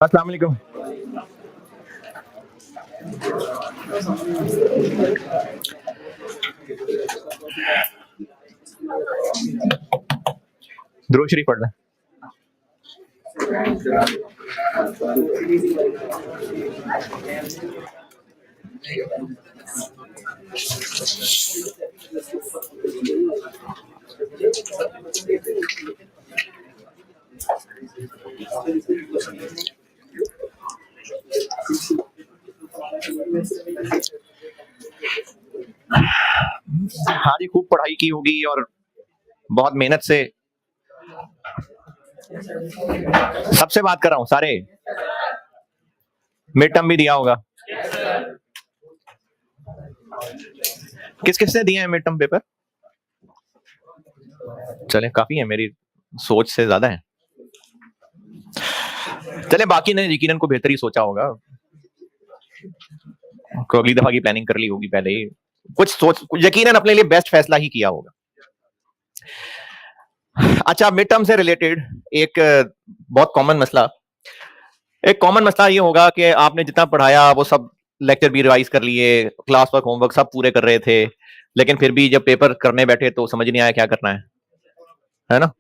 अस्सलाम वालेकुम। दुरूद शरीफ पढ़ लें। हाँ जी, खूब पढ़ाई की होगी और बहुत मेहनत से सबसे बात कर रहा हूँ सारे। मिड टर्म भी दिया होगा। किस किसने दिए हैं मिड टर्म पेपर? चले काफी है, मेरी सोच से ज्यादा है। चले बाकी ने यकीनन को बेहतर ही सोचा होगा, को अगली दफा की प्लानिंग कर ली होगी पहले ही, कुछ सोच यकीनन अपने लिए बेस्ट फैसला ही किया होगा। अच्छा, मिड टर्म से रिलेटेड एक बहुत कॉमन मसला ये होगा कि आपने जितना पढ़ाया वो सब लेक्चर भी रिवाइज कर लिए, क्लास वर्क होमवर्क सब पूरे कर रहे थे, लेकिन फिर भी जब पेपर करने बैठे तो समझ नहीं आया क्या करना है ना।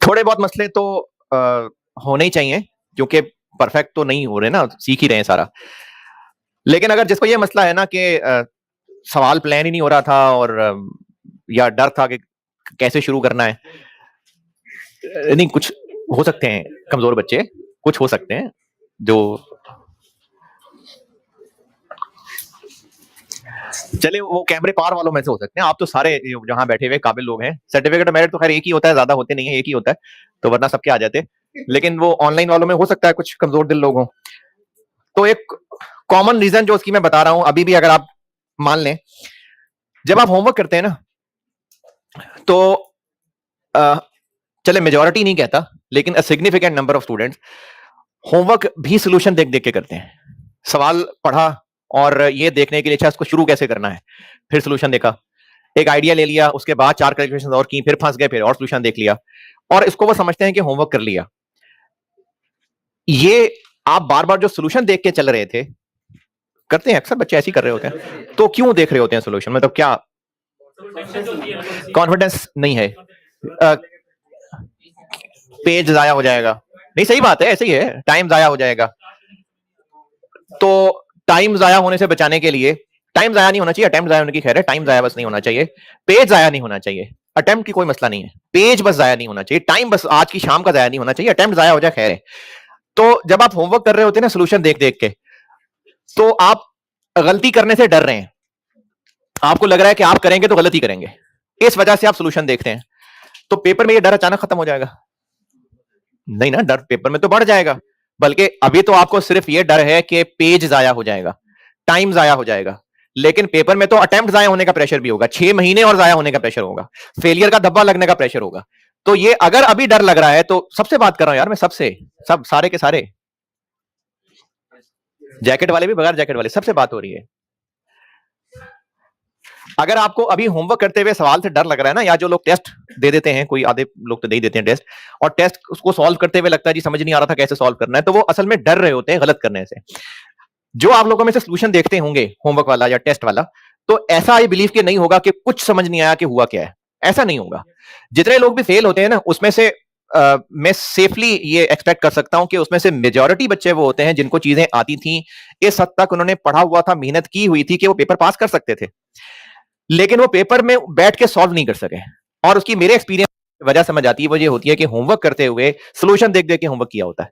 थोड़े बहुत मसले तो होने ही चाहिए, क्योंकि परफेक्ट तो नहीं हो रहे ना, सीख ही रहे हैं सारा। लेकिन अगर जिसको ये मसला है ना कि सवाल प्लान ही नहीं हो रहा था और या डर था कि कैसे शुरू करना है, नहीं, कुछ हो सकते हैं कमजोर बच्चे, कुछ हो सकते हैं जो, चले वो कैमरे पार वालों में से हो सकते हैं। आप तो सारे जहां बैठे हुए काबिल लोग हैं। सर्टिफिकेट मेरिट तो खैर एक ही होता है, ज्यादा होते नहीं है, एक ही होता है, तो वरना सबके आ जाते। लेकिन वो ऑनलाइन वालों में हो सकता है कुछ कमजोर दिल लोग हों। तो एक कॉमन रीजन जो उसकी मैं बता रहा हूं अभी भी, अगर आप मान लें, जब आप होमवर्क करते हैं ना, तो चले मेजॉरिटी नहीं कहता, लेकिन a significant number of students homework भी सोल्यूशन देख देख के करते हैं। सवाल पढ़ा और ये देखने के लिए अच्छा इसको शुरू कैसे करना है, फिर सोल्यूशन देखा, एक आइडिया ले लिया, उसके बाद 4 कैलकुलेशन और की, फिर फंस गए, फिर और सोल्यूशन देख लिया, और इसको वो समझते हैं कि होमवर्क कर लिया। ये आप बार बार जो सोल्यूशन देख के चल रहे थे, करते हैं अक्सर बच्चे ऐसे ही कर रहे होते हैं, तो क्यों देख रहे होते हैं सोल्यूशन? मतलब क्या कॉन्फिडेंस नहीं है? पेज जाया हो जाएगा? नहीं, सही बात है, ऐसे ही है, टाइम जाया हो जाएगा। तो टाइम जाया होने से बचाने के लिए, टाइम जाया नहीं होना चाहिए, अटेम्प्ट जाया होने की खैर है, टाइम जाया बस नहीं होना चाहिए, पेज जाया नहीं होना चाहिए। अटेम्प्ट की कोई मसला नहीं है, पेज बस जाया नहीं होना चाहिए, टाइम बस आज की शाम का जाया नहीं होना चाहिए, अटेम्प्ट जाया हो जाए खैर है। तो जब आप होमवर्क कर रहे होते हैं ना सोल्यूशन देख देख के, तो आप गलती करने से डर रहे हैं, आपको लग रहा है कि आप करेंगे तो गलती करेंगे, इस वजह से आप सोल्यूशन देखते हैं। तो पेपर में ये डर अचानक खत्म हो जाएगा? नहीं ना, डर पेपर में तो बढ़ जाएगा, बल्कि अभी तो आपको सिर्फ ये डर है कि पेज जाया हो जाएगा, टाइम जाया हो जाएगा, लेकिन पेपर में तो अटेम्प्ट जाया होने का प्रेशर भी होगा, 6 महीने और जाया होने का प्रेशर होगा, फेलियर का धब्बा लगने का प्रेशर होगा। तो ये अगर अभी डर लग रहा है, तो सबसे बात कर रहा हूं यार मैं, सबसे, सब सारे के सारे, जैकेट वाले भी बगैर जैकेट वाले, सबसे बात हो रही है। अगर आपको अभी होमवर्क करते हुए सवाल से डर लग रहा है ना, या जो लोग टेस्ट दे देते हैं, कोई आधे लोग तो दे ही देते हैं टेस्ट, और टेस्ट उसको सॉल्व करते हुए लगता है जी समझ नहीं आ रहा था कैसे सॉल्व करना है, तो वो असल में डर रहे होते हैं गलत करने से। जो आप लोगों में से सोल्यूशन देखते होंगे होमवर्क वाला या टेस्ट वाला, तो ऐसा आई बिलीव कि नहीं होगा कि कुछ समझ नहीं आया कि हुआ क्या है, ऐसा नहीं होगा। जितने लोग भी फेल होते हैं ना, उसमें से मैं सेफली ये एक्सपेक्ट कर सकता हूं कि उसमें से मेजॉरिटी बच्चे वो होते हैं जिनको चीजें आती थी, इस हद तक उन्होंने पढ़ा हुआ था, मेहनत की हुई थी कि वो पेपर पास कर सकते थे, लेकिन वो पेपर में बैठ के सॉल्व नहीं कर सके। और उसकी मेरे एक्सपीरियंस वजह समझ आती है, वो ये होती है कि होमवर्क करते हुए सोल्यूशन देख देख के होमवर्क किया होता है।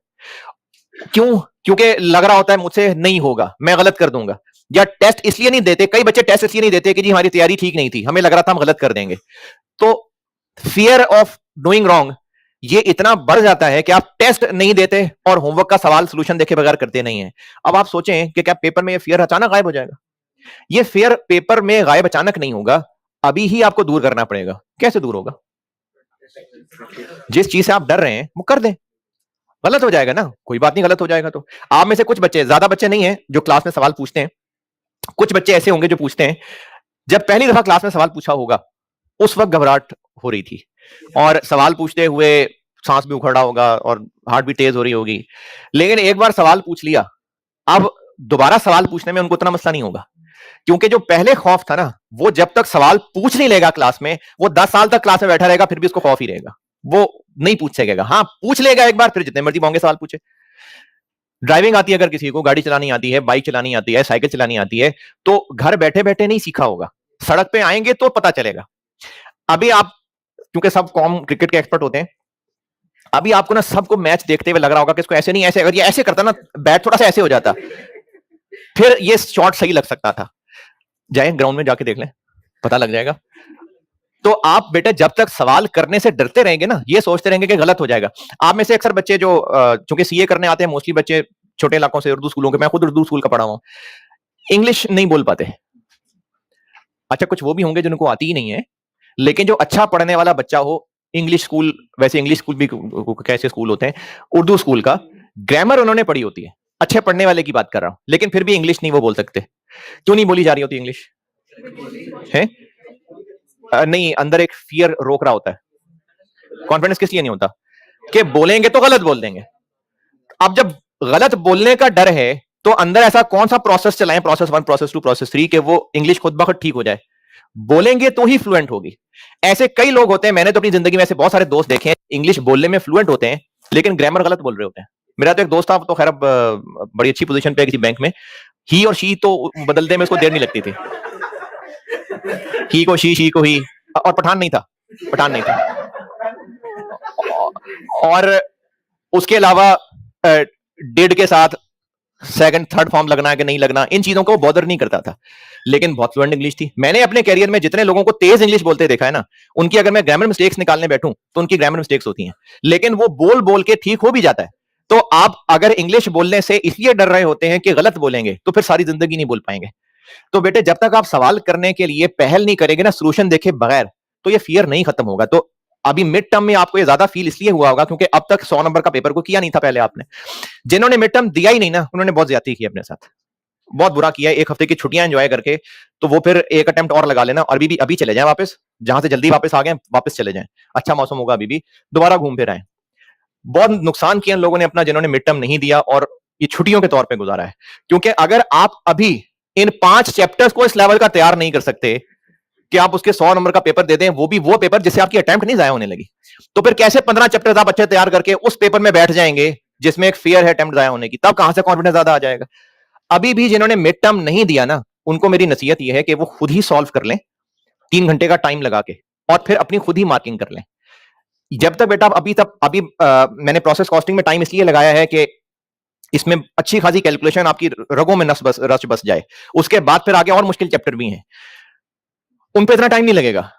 क्यों? क्योंकि लग रहा होता है मुझसे नहीं होगा, मैं गलत कर दूंगा। या टेस्ट इसलिए नहीं देते, कई बच्चे टेस्ट इसलिए नहीं देते कि जी हमारी तैयारी ठीक नहीं थी, हमें लग रहा था हम गलत कर देंगे। तो फियर ऑफ डूइंग रॉन्ग ये इतना बढ़ जाता है कि आप टेस्ट नहीं देते और होमवर्क का सवाल सोल्यूशन देखे बगैर करते नहीं है। अब आप सोचें कि क्या पेपर में ये फियर अचानक गायब हो जाएगा? ये फियर पेपर में गायब अचानक नहीं होगा, अभी ही आपको दूर करना पड़ेगा। कैसे दूर होगा? जिस चीज से आप डर रहे हैं वो कर दें, गलत हो जाएगा ना, कोई बात नहीं, गलत हो जाएगा तो। आप में से कुछ बच्चे, ज्यादा बच्चे नहीं है जो क्लास में सवाल पूछते हैं, कुछ बच्चे ऐसे होंगे जो पूछते हैं, जब पहली दफा क्लास में सवाल पूछा होगा उस वक्त घबराहट हो रही थी, और सवाल पूछते हुए सांस भी उखड़ा होगा और हार्ट भी तेज हो रही होगी, लेकिन एक बार सवाल पूछ लिया, अब दोबारा सवाल पूछने में उनको इतना मसला नहीं होगा, क्योंकि जो पहले खौफ था ना, वो जब तक सवाल पूछ नहीं लेगा क्लास में, वो 10 साल तक क्लास में बैठा रहेगा, फिर भी उसको खौफ ही रहेगा, वो नहीं पूछ सकेगा। हाँ, पूछ लेगा एक बार, फिर जितने मर्जी महंगे सवाल पूछे। ड्राइविंग आती है, अगर किसी को गाड़ी चलानी आती है, बाइक चलानी आती है, साइकिल चलानी आती है, तो घर बैठे बैठे नहीं सीखा होगा, सड़क पे आएंगे तो पता चलेगा। अभी आप, क्योंकि सब कॉम क्रिकेट के एक्सपर्ट होते हैं, अभी आपको ना सबको मैच देखते हुए लग रहा होगा कि इसको ऐसे नहीं, ऐसे, अगर ये ऐसे करता ना, बैट थोड़ा सा ऐसे हो जाता, फिर ये शॉट सही लग सकता था। जाए ग्राउंड में जाके देख लें, पता लग जाएगा। तो आप बेटे जब तक सवाल करने से डरते रहेंगे ना, ये सोचते रहेंगे कि गलत हो जाएगा। आप में से अक्सर बच्चे जो चूंकि सीए करने आते हैं, मोस्टली बच्चे छोटे इलाकों से, उर्दू स्कूलों के, मैं खुद उर्दू स्कूल का पढ़ा हूं, इंग्लिश नहीं बोल पाते। अच्छा, कुछ वो भी होंगे जिनको आती ही नहीं है, लेकिन जो अच्छा पढ़ने वाला बच्चा हो, इंग्लिश स्कूल, वैसे इंग्लिश स्कूल भी कैसे स्कूल होते हैं, उर्दू स्कूल का ग्रामर उन्होंने पढ़ी होती है, अच्छे पढ़ने वाले की बात कर रहा हूं, लेकिन फिर भी इंग्लिश नहीं वो बोल सकते। क्यों नहीं बोली जा रही होती इंग्लिश? है नहीं, अंदर एक फियर रोक रहा होता है। कॉन्फिडेंस किस लिए नहीं होता? कि बोलेंगे तो गलत बोल देंगे। अब जब गलत बोलने का डर है, तो अंदर ऐसा कौन सा प्रोसेस चलाएं, प्रोसेस 1, प्रोसेस 2, प्रोसेस 3, कि वो इंग्लिश खुद ब खुद ठीक हो जाए? बोलेंगे तो ही फ्लुएंट होगी। ऐसे कई लोग होते हैं, मैंने तो अपनी जिंदगी में ऐसे बहुत सारे दोस्त देखे हैं, इंग्लिश बोलने में फ्लुएंट होते हैं, लेकिन ग्रामर गलत बोल रहे होते हैं। मेरा तो एक दोस्त था, तो खैर अब बड़ी अच्छी पोजीशन पे किसी बैंक में, ही और शी तो बदलने में उसको देर नहीं लगती थी, ही को शी को ही, और पठान नहीं था, पठान नहीं था, और उसके अलावा डिड के साथ सेकंड थर्ड फॉर्म लगना है कि नहीं लगना, इन चीजों को बॉदर नहीं करता था, लेकिन बहुत फ्लुएंट इंग्लिश थी। मैंने अपने कैरियर में जितने लोगों को तेज इंग्लिश बोलते देखा है ना, उनकी अगर मैं ग्रामर मिस्टेक्स निकालने बैठूं तो उनकी ग्रामर मिस्टेक्स होती हैं, लेकिन वो बोल बोल के ठीक हो भी जाता है। तो आप अगर इंग्लिश बोलने से इसलिए डर रहे होते हैं कि गलत बोलेंगे, तो फिर सारी जिंदगी नहीं बोल पाएंगे। तो बेटे जब तक आप सवाल करने के लिए पहल नहीं करेंगे ना, सोल्यूशन देखे बगैर, तो ये फियर नहीं खत्म होगा। तो अभी मिड टर्म में आपको ये ज्यादा फील इसलिए हुआ होगा क्योंकि अब तक 100 नंबर का पेपर को किया नहीं था पहले आपने। जिन्होंने मिड टर्म दिया ही नहीं ना, उन्होंने बहुत ज्यादती की अपने साथ, बहुत बुरा किया। एक हफ्ते की छुट्टियां एंजॉय करके, तो वो फिर एक अटेम्प्ट और लगा लेना, और अभी चले जाएं वापस, जहां से जल्दी वापस आ गए वापस चले जाएं, अच्छा मौसम होगा, अभी भी दोबारा घूम फिर आए। बहुत नुकसान किया लोगों ने अपना, जिन्होंने मिड टर्म नहीं दिया और ये छुट्टियों के तौर पे गुजारा है। क्योंकि अगर आप अभी इन 5 चैप्टर्स को इस लेवल का तैयार नहीं कर सकते कि आप उसके 100 नंबर का पेपर दे दें, वो भी वो पेपर जिससे आपकी अटेम्प्ट नहीं जाया होने लगी, तो फिर कैसे 15 चैप्टर्स आप अच्छे तैयार करके उस पेपर में बैठ जाएंगे जिसमें एक फियर है अटेम्प्ट जाया होने की? तब कहां से कॉन्फिडेंस ज्यादा आ जाएगा? अभी भी जिन्होंने मिड टर्म नहीं दिया ना, उनको मेरी नसीहत यह है कि वो खुद ही सॉल्व कर लें 3 घंटे का टाइम लगा के, और फिर अपनी खुद ही मार्किंग कर लें। जब तक बेटा अभी मैंने प्रोसेस कॉस्टिंग में टाइम इसलिए लगाया है कि इसमें अच्छी खासी कैलकुलेशन, आपकी रगों में रस बस जाए। उसके बाद फिर आगे और मुश्किल चैप्टर भी हैं, उन पे इतना टाइम नहीं लगेगा।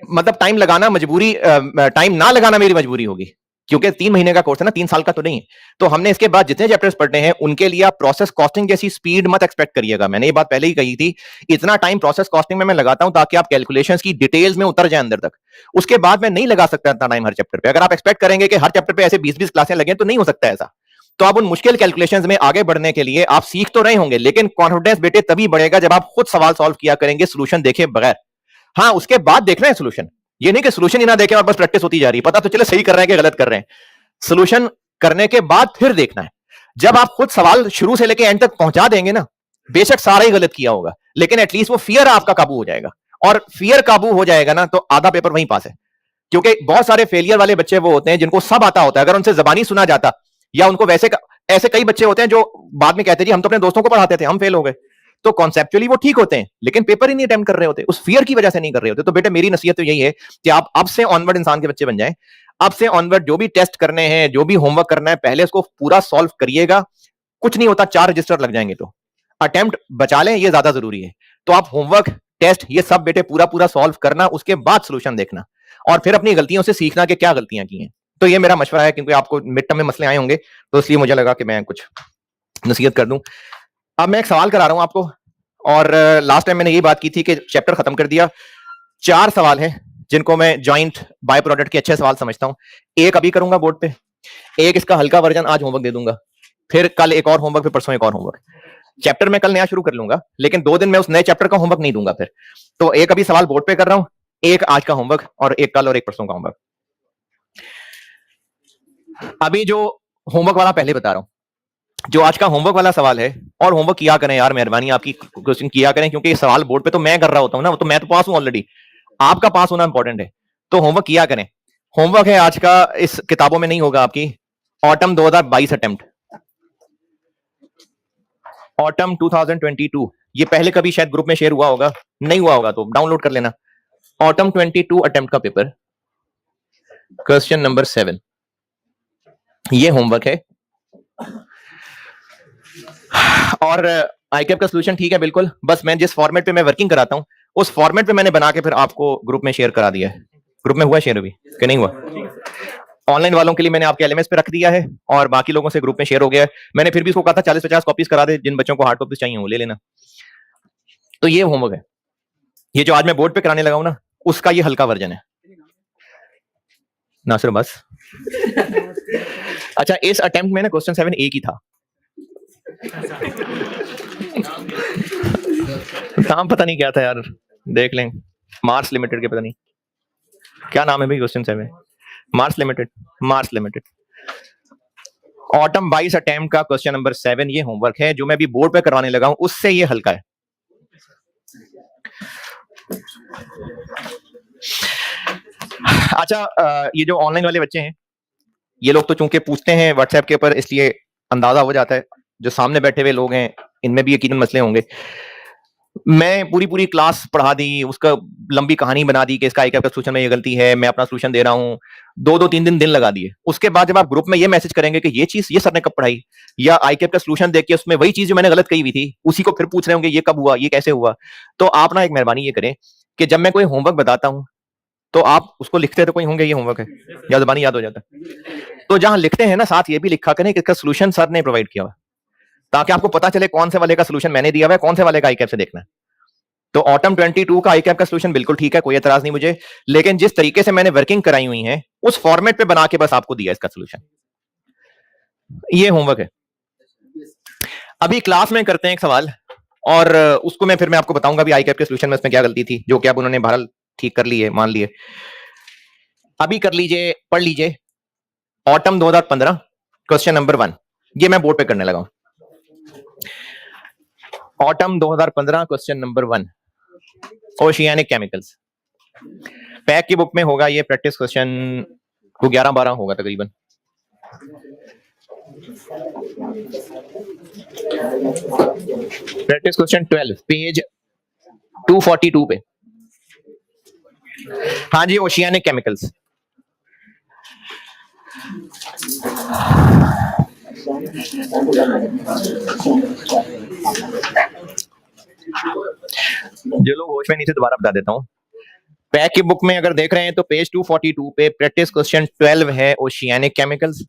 मतलब टाइम लगाना मजबूरी, टाइम ना लगाना मेरी मजबूरी होगी, क्योंकि 3 महीने का कोर्स है ना, 3 साल का तो नहीं है। तो हमने इसके बाद जितने चैप्टर्स पढ़ने हैं, उनके लिए आप प्रोसेस कॉस्टिंग जैसी स्पीड मत एक्सपेक्ट करिएगा। मैंने ये बात पहले ही कही थी, इतना टाइम प्रोसेस कॉस्टिंग में मैं लगाता हूं ताकि आप कैलकुलेशंस की डिटेल्स में उतर जाए अंदर तक। उसके बाद मैं नहीं लगा सकता इतना टाइम हर चैप्टर पे। अगर आप एक्सपेक्ट करेंगे कि हर चैप्टर पे ऐसे 20-20 क्लासें लगे, तो नहीं हो सकता ऐसा। तो आप उन मुश्किल कैलकुलेशंस में आगे बढ़ने के लिए आप सीख तो रहे होंगे, लेकिन कॉन्फिडेंस बेटे तभी बढ़ेगा जब आप खुद सवाल सॉल्व किया करेंगे, सोल्यूशन देखे बगैर। हाँ, उसके बाद देखना है सोल्यूशन, ये नहीं कि सोल्यूशन ही ना देखें और बस प्रैक्टिस होती जा रही है, पता तो चले सही कर रहे हैं कि गलत कर रहे हैं। सोल्यूशन करने के बाद फिर देखना है। जब आप खुद सवाल शुरू से लेके एंड तक पहुंचा देंगे ना, बेशक सारा ही गलत किया होगा, लेकिन एटलीस्ट वो फियर आपका काबू हो जाएगा, और फियर काबू हो जाएगा ना, तो आधा पेपर वहीं पास है। क्योंकि बहुत सारे फेलियर वाले बच्चे वो होते हैं जिनको सब आता होता है, अगर उनसे जबानी सुना जाता, या उनको वैसे ऐसे कई बच्चे होते हैं जो बाद में कहते हैं जी हम तो अपने दोस्तों को पढ़ाते थे, हम फेल हो गए। तो कॉन्सेप्चुअली वो ठीक होते हैं, लेकिन पेपर ही नहीं अटेम्प्ट कर रहे होते, उस फियर की वजह से नहीं कर रहे होते। तो बेटे मेरी नसीहत तो यही है कि आप अब से ऑनवर्ड इंसान के बच्चे बन जाएं। अब से ऑनवर्ड जो भी टेस्ट करने हैं, जो भी होमवर्क करना है, पहले उसको पूरा सॉल्व करिएगा। कुछ नहीं होता, 4 रजिस्टर लग जाएंगे, तो अटेम्प्ट बचा लें, ये ज्यादा जरूरी है। तो आप होमवर्क, टेस्ट, ये सब बेटे पूरा पूरा सॉल्व करना, उसके बाद सोल्यूशन देखना, और फिर अपनी गलतियों से सीखना कि क्या गलतियां की हैं। तो ये मेरा मशवरा है, क्योंकि आपको मिड टर्म में मसले आए होंगे, तो इसलिए मुझे लगा कि मैं कुछ नसीहत कर दूं। अब मैं एक सवाल करा रहा हूं आपको, और लास्ट टाइम मैंने यही बात की थी कि चैप्टर खत्म कर दिया। 4 सवाल हैं जिनको मैं जॉइंट बाय प्रोडक्ट के अच्छे सवाल समझता हूं। एक अभी करूंगा बोर्ड पे, एक इसका हल्का वर्जन आज होमवर्क दे दूंगा, फिर कल एक और होमवर्क, फिर परसों एक और होमवर्क। चैप्टर में कल नया शुरू कर लूंगा, लेकिन 2 दिन में उस नए चैप्टर का होमवर्क नहीं दूंगा फिर। तो एक अभी सवाल बोर्ड पे कर रहा हूं, एक आज का होमवर्क, और एक कल और एक परसों का होमवर्क। अभी जो होमवर्क वाला पहले बता रहा हूं, जो आज का होमवर्क वाला सवाल है, और होमवर्क किया करें यार, मेहरबानी आपकी, क्वेश्चन किया करें, क्योंकि ये सवाल बोर्ड पे तो मैं कर रहा होता हूं ना, तो मैं तो पास हूं ऑलरेडी, आपका पास होना इंपॉर्टेंट है, तो होमवर्क किया करें। होमवर्क है आज का, इस किताबों में नहीं होगा आपकी, ऑटम 2022 अटेम्प्ट, ऑटम 2022, ये पहले कभी शायद ग्रुप में शेयर हुआ होगा, नहीं हुआ होगा तो डाउनलोड कर लेना। ऑटम 22 अटेम्प्ट का पेपर, क्वेश्चन नंबर 7, ये होमवर्क है। और आईकैप का सोल्यूशन ठीक है बिल्कुल, बस मैं जिस फॉर्मेट पे मैं वर्किंग कराता हूं उस फॉर्मेट पे मैंने बना के फिर आपको ग्रुप में शेयर करा दिया है। ग्रुप में हुआ शेयर अभी कि नहीं हुआ? ऑनलाइन वालों के लिए मैंने आपके एलएमएस पे रख दिया है और बाकी लोगों से ग्रुप में शेयर हो गया है। मैंने फिर भी इसको कहा था 40-50 कॉपीज करा दे, जिन बच्चों को हार्ड कॉपीज चाहिए वो ले लेना। तो ये होमवर्क है, ये जो आज मैं बोर्ड पे कराने लगा हूं ना, उसका ये हल्का वर्जन है। नासिर बस अच्छा, इस अटेम्प्ट में ना क्वेश्चन 7 एक ही था, नाम पता नहीं क्या था यार, देख लें, मार्स लिमिटेड के, पता नहीं क्या नाम है भाई question 7, Mars limited, Mars limited. Autumn 22 attempt का क्वेश्चन नंबर 7 ये होमवर्क है, जो मैं अभी बोर्ड पे करवाने लगा हूं, उससे ये हल्का है। अच्छा, ये जो ऑनलाइन वाले बच्चे हैं, ये लोग तो चूंकि पूछते हैं व्हाट्सएप के ऊपर, इसलिए अंदाजा हो जाता है, जो सामने बैठे हुए लोग हैं इनमें भी यकीनन मसले होंगे। मैं पूरी क्लास पढ़ा दी, उसका लंबी कहानी बना दी कि इसका आईकैप का सोल्यूशन में ये गलती है, मैं अपना सोल्यूशन दे रहा हूँ, 2-3 दिन लगा दिए। उसके बाद जब आप ग्रुप में ये मैसेज करेंगे कि ये चीज ये सर ने कब पढ़ाई, या आईकैप का सोल्यूशन देख के उसमें वही चीज जो मैंने गलत कही हुई थी उसी को फिर पूछ रहे होंगे ये कब हुआ, ये कैसे हुआ, तो आप ना एक मेहरबानी ये करें कि जब मैं कोई होमवर्क बताता हूँ तो आप उसको लिखते तो कोई होंगे ये होमवर्क है, या जबानी याद हो जाता है, तो जहां लिखते हैं ना साथ ये भी लिखा करें कि इसका सोल्यूशन सर ने प्रोवाइड किया हुआ, ताकि आपको पता चले कौन से वाले का सोल्यूशन मैंने दिया हुआ है, कौन से वाले का आईकैप से देखना है। तो ऑटम 22 का आईकैप का सोल्यूशन बिल्कुल ठीक है, कोई एतराज नहीं मुझे, लेकिन जिस तरीके से मैंने वर्किंग कराई हुई है उस फॉर्मेट पे बना के बस आपको दिया इसका सोल्यूशन, ये होमवर्क है। अभी क्लास में करते हैं एक सवाल, और उसको मैं आपको बताऊंगा भी आईकैप के सोल्यूशन में इसमें क्या गलती थी, जो कि अब उन्होंने बहरहाल ठीक कर ली है, मान लिए। अभी कर लीजिए, पढ़ लीजिए, ऑटम 2015 क्वेश्चन नंबर 1, ये मैं बोर्ड पे करने लगा हूं। Autumn 2015 question number 1, oceanic chemicals, pack की बुक में होगा ये प्रैक्टिस क्वेश्चन, को 11-12 होगा तकरीबन। प्रैक्टिस क्वेश्चन 12 पेज 242 पे, हाँ जी, ओशियानिक केमिकल्स। जो लोग होश में नहीं थे दोबारा बता देता हूं, पैक की बुक में अगर देख रहे हैं तो पेज 242 पे प्रैक्टिस क्वेश्चन 12 है ओशियानिक केमिकल्स,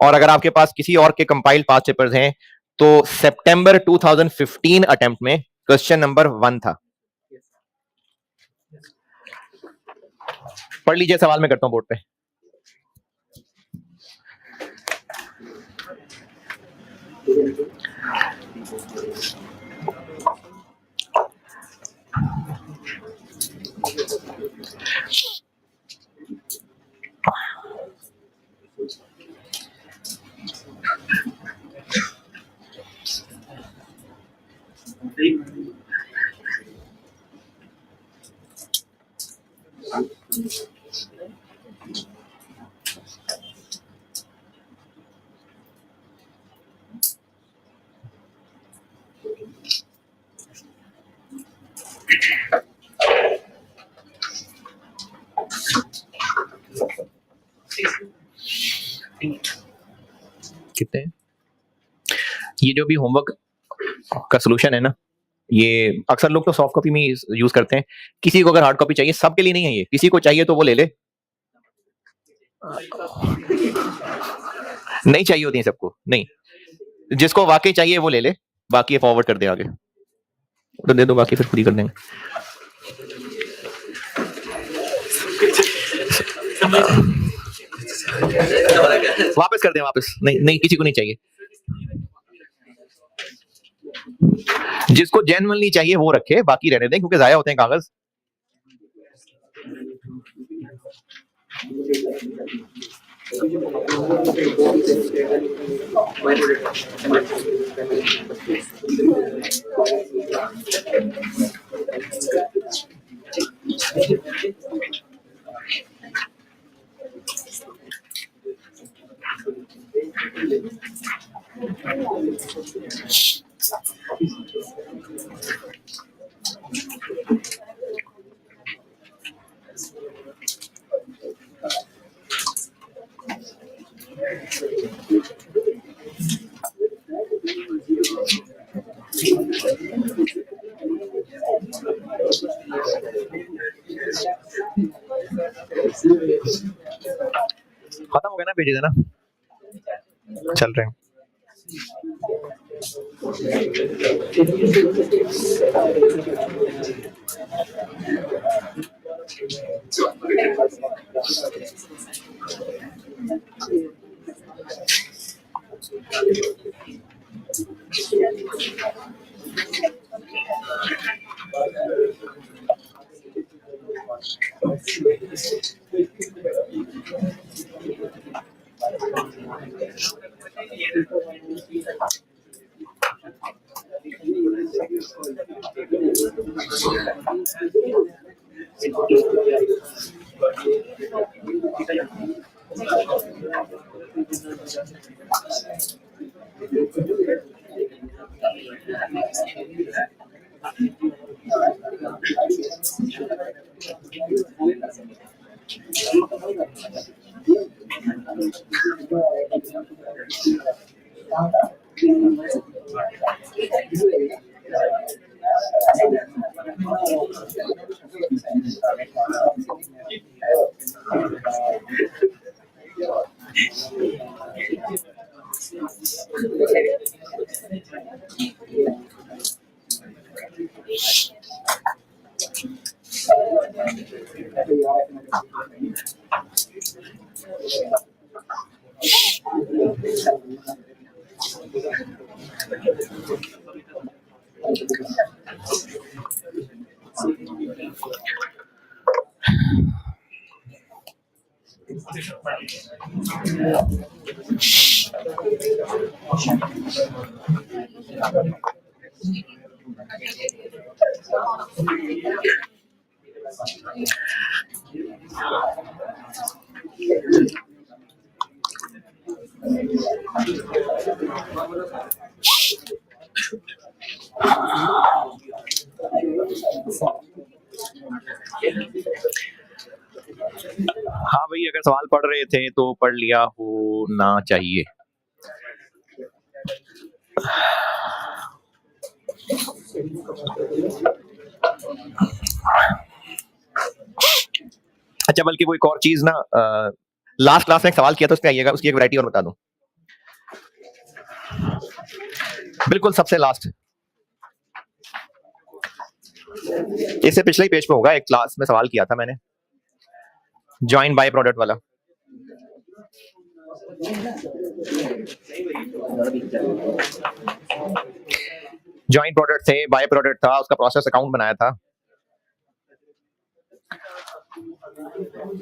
और अगर आपके पास किसी और के कंपाइल्ड पास्ट पेपर्स हैं तो सितंबर 2015 अटेम्प्ट में क्वेश्चन नंबर 1 था। पढ़ लीजिए, सवाल मैं करता हूं बोर्ड पे। कितने, ये जो भी होमवर्क का सलूशन है ना, ये अक्सर लोग तो सॉफ्ट कॉपी में यूज करते हैं, किसी को अगर हार्ड कॉपी चाहिए, सबके लिए नहीं है ये, किसी को चाहिए तो वो ले ले, नहीं चाहिए होती है सबको, नहीं, जिसको वाकई चाहिए वो ले ले, बाकी फॉरवर्ड कर दे आगे, तो दे दो, बाकी फिर खुद ही कर देंगे। वापस कर दें, वापस नहीं, नहीं किसी को नहीं चाहिए, जिसको जेन्युइनली चाहिए वो रखे, बाकी रहने दें, क्योंकि जाया होते हैं कागज। खत्म हो गया ना पेजेस, है ना? चल रहे हैं। हाँ भाई, अगर सवाल पढ़ रहे थे तो पढ़ लिया होना चाहिए। अच्छा, बल्कि वो एक और चीज ना, लास्ट क्लास में एक सवाल किया था, उस पे आइएगा, उसकी एक वैरायटी और बता दूं। बिल्कुल सबसे लास्ट, इससे पिछले ही पेज पे होगा, एक क्लास में सवाल किया था मैंने, जॉइंट बाय प्रोडक्ट वाला। जॉइंट प्रोडक्ट थे, बाय प्रोडक्ट था, उसका प्रोसेस अकाउंट बनाया था।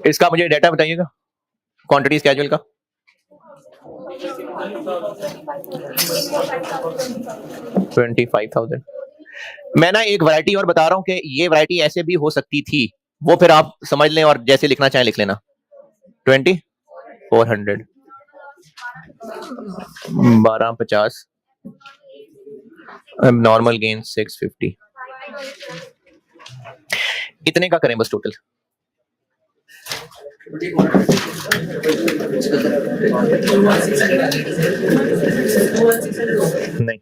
इसका मुझे डेटा बताइएगा, क्वांटिटी स्केड्यूल का। $25,000। मैं ना एक वैरायटी और बता रहा हूँ कि ये वैरायटी ऐसे भी हो सकती थी, वो फिर आप समझ लें और जैसे लिखना चाहे लिख लेना। 2400, 1250, नॉर्मल गेन 650, इतने का करें बस टोटल। नहीं,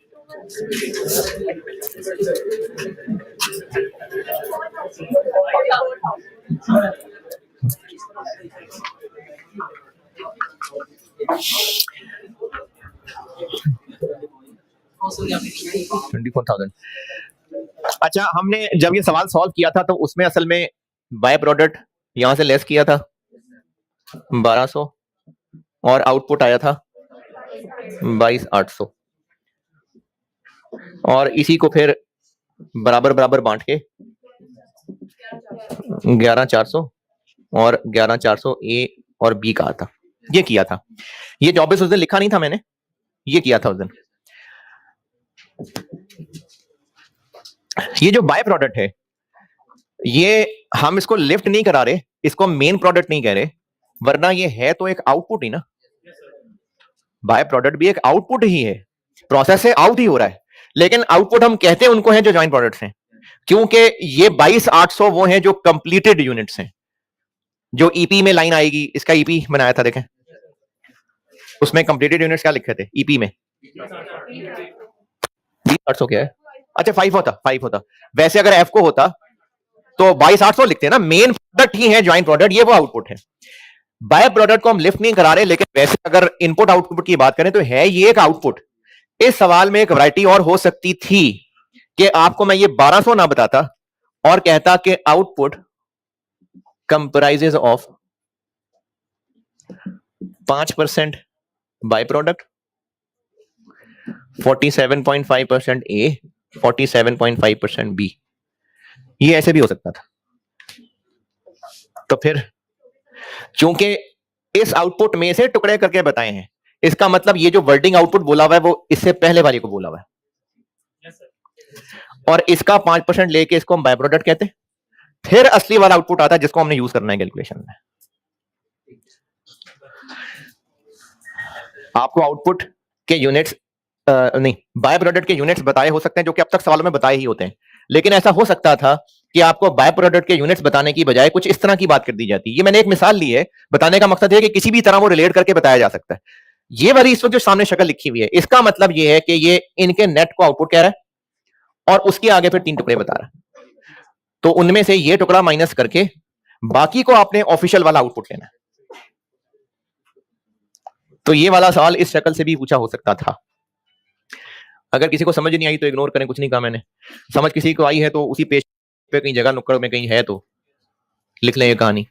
$24,000। अच्छा, हमने जब ये सवाल सॉल्व किया था तो उसमें असल में बाय प्रोडक्ट यहां से लेस किया था 1200 और आउटपुट आया था 22,800, और इसी को फिर बराबर बराबर बांट के 11,400 और 11,400 ए और बी का था। ये किया था, ये 24 उस दिन लिखा नहीं था मैंने, ये किया था उस दिन। ये जो बाय प्रोडक्ट है, ये हम इसको लिफ्ट नहीं करा रहे, इसको मेन प्रोडक्ट नहीं कह रहे, वरना ये है तो एक आउटपुट ही ना। बाय प्रोडक्ट भी एक आउटपुट ही है, प्रोसेस से आउट ही हो रहा है, लेकिन आउटपुट हम कहते हैं उनको है जो जॉइंट प्रोडक्ट्स हैं, क्योंकि ये 22800 वो हैं जो कंप्लीटेड यूनिट्स हैं। जो ईपी में लाइन आएगी, इसका ईपी बनाया था देखें, उसमें कंप्लीटेड यूनिट्स क्या लिखे थे ईपी में? 800 क्या है? अच्छा 5 होता। वैसे अगर एफ को होता तो 22800 लिखते हैं ना, मेन प्रोडक्ट ही है जॉइंट प्रोडक्ट, ये वो आउटपुट है। बाय प्रोडक्ट को हम लिफ्ट नहीं करा रहे, लेकिन वैसे अगर इनपुट आउटपुट की बात करें तो है ये एक आउटपुट। इस सवाल में एक वैरायटी और हो सकती थी कि आपको मैं ये 1200 ना बताता और कहता कि output comprises of 5% by product, 47.5% A, 47.5% B. ये ऐसे भी हो सकता था। तो फिर क्योंकि इस आउटपुट में से टुकड़े करके बताए हैं, इसका मतलब ये जो वर्डिंग आउटपुट बोला हुआ है वो इससे पहले वाले को बोला हुआ है। और इसका 5% लेके इसको हम बाय प्रोडक्ट कहते हैं। फिर असली वाला आउटपुट आता है जिसको हमने यूज करना है कैलकुलेशन में। आपको आउटपुट के यूनिट्स नहीं, बाय प्रोडक्ट के यूनिट्स बताए हो सकते हैं, जो कि अब तक सवालों में बताए ही होते हैं, लेकिन ऐसा हो सकता था कि आपको बाय प्रोडक्ट के यूनिट्स बताने की बजाय कुछ इस तरह की बात कर दी जाती। ये मैंने एक मिसाल ली है, बताने का मकसद है कि किसी भी तरह वो रिलेट करके बताया जा सकता है। ये वाली इस वक्त जो सामने शक्ल लिखी हुई है, इसका मतलब ये है कि ये इनके नेट को आउटपुट कह रहा है और उसके आगे फिर 3 टुकड़े बता रहा है, तो उनमें से ये टुकड़ा माइनस करके बाकी को आपने ऑफिशियल वाला आउटपुट लेना है। तो ये वाला सवाल इस शक्ल से भी पूछा हो सकता था। अगर किसी को समझ नहीं आई तो इग्नोर करें, कुछ नहीं कहा मैंने। समझ किसी को आई है तो उसी पेज पे कहीं जगह नुक्कड़ में कहीं है तो लिख लें ये कहानी।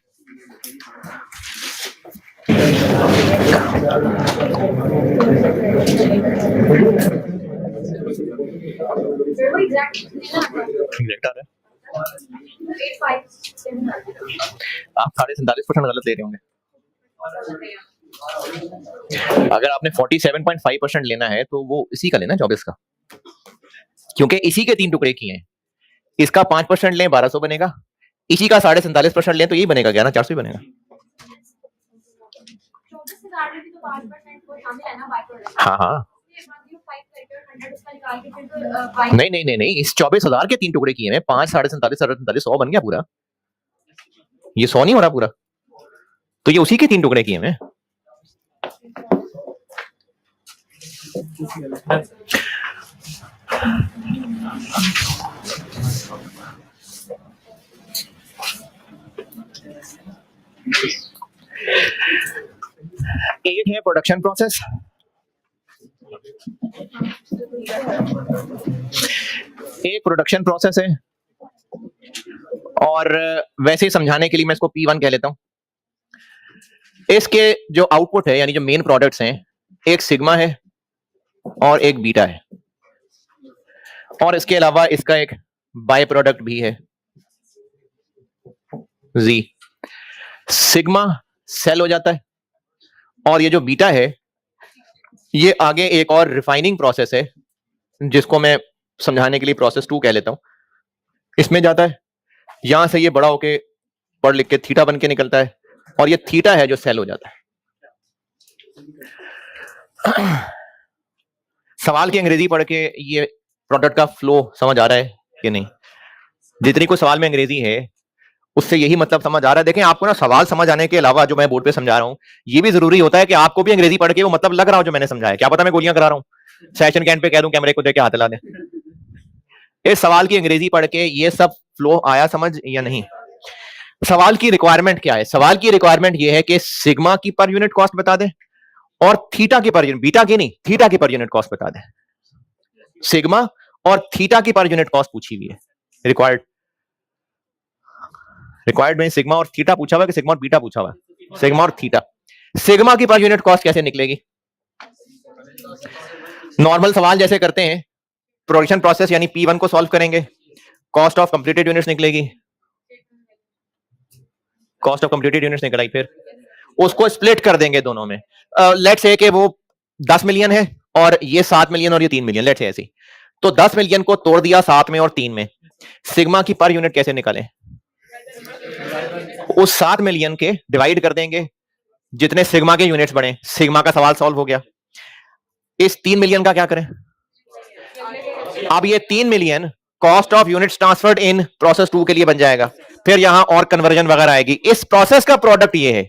आप 47.5% गलत ले रहे होंगे। अगर आपने 47.5% लेना है तो वो इसी का लेना 24 का, क्योंकि इसी के 3 टुकड़े किए हैं। इसका 5% लें 1200 बनेगा, इसी का 47.5% लें तो यही बनेगा, 11,400 ही बनेगा। हाँ हाँ, नहीं नहीं नहीं नहीं, इस 24,000 के 3 टुकड़े किए हैं, 5, 47, 47, 100 बन गया पूरा। ये 100 नहीं हो रहा पूरा, तो ये उसी के 3 टुकड़े किए हैं। एक है प्रोडक्शन प्रोसेस, एक प्रोडक्शन प्रोसेस है, और वैसे ही समझाने के लिए मैं इसको P1 कह लेता हूं। इसके जो आउटपुट है यानी जो मेन प्रोडक्ट्स हैं, एक सिग्मा है और एक बीटा है, और इसके अलावा इसका एक बाय प्रोडक्ट भी है जी। सिग्मा सेल हो जाता है, और ये जो बीटा है ये आगे एक और रिफाइनिंग प्रोसेस है जिसको मैं समझाने के लिए प्रोसेस 2 कह लेता हूं। इसमें जाता है, यहां से ये बड़ा होके पढ़ लिख के थीटा बन के निकलता है, और ये थीटा है जो सेल हो जाता है। सवाल की अंग्रेजी पढ़ के ये प्रोडक्ट का फ्लो समझ आ रहा है कि नहीं? जितनी कोई सवाल में अंग्रेजी है उससे यही मतलब समझ आ रहा है। देखें, आपको ना सवाल समझ आने के अलावा जो मैं बोर्ड पे समझा रहा हूं, ये भी जरूरी होता है कि आपको भी अंग्रेजी पढ़ के वो मतलब लग रहा हो जो मैंने समझाया। क्या पता मैं गोलियां करा रहा हूं, सेशन के एंड पे कह दूं कैमरे को देख के हाथ हिला दे। इस सवाल की अंग्रेजी पढ़ के ये सब फ्लो आया समझ या नहीं? सवाल की रिक्वायरमेंट क्या है? सवाल की रिक्वायरमेंट ये है कि सिग्मा की पर यूनिट कॉस्ट बता दें और थीटा की पर यूनिट, बीटा की नहीं, थीटा की पर यूनिट कॉस्ट बता दें। सिग्मा और थीटा की पर यूनिट कॉस्ट पूछी हुई है। रिक्वायर्ड में सिग्मा और थीटा पूछा हुआ है कि सिग्मा और बीटा पूछा हुआ है? सिग्मा और थीटा। सिग्मा की पर यूनिट कॉस्ट कैसे निकलेगी? नॉर्मल सवाल जैसे करते हैं, प्रोडक्शन प्रोसेस यानी P1 को सॉल्व करेंगे, कॉस्ट ऑफ कंप्लीटेड यूनिट्स निकलेगी, कॉस्ट ऑफ कंप्लीटेड यूनिट्स निकल आई, फिर उसको स्प्लिट कर देंगे दोनों में। लेट्स से कि वो 10 मिलियन है और ये 7 मिलियन और ये 3 मिलियन, लेट्स से ऐसी। तो 10 मिलियन को तोड़ दिया 7 में और 3 में, सिग्मा की पर यूनिट कैसे निकालें? उस 7 मिलियन के डिवाइड कर देंगे, जितने सिग्मा के यूनिट्स बढ़े, सिग्मा का सवाल सॉल्व हो गया। इस 3 मिलियन का क्या करें? अब ये 3 million cost of units transferred in process 2 के लिए बन जाएगा, फिर यहां और कन्वर्जन वगैरह आएगी। इस प्रोसेस का प्रोडक्ट ये है,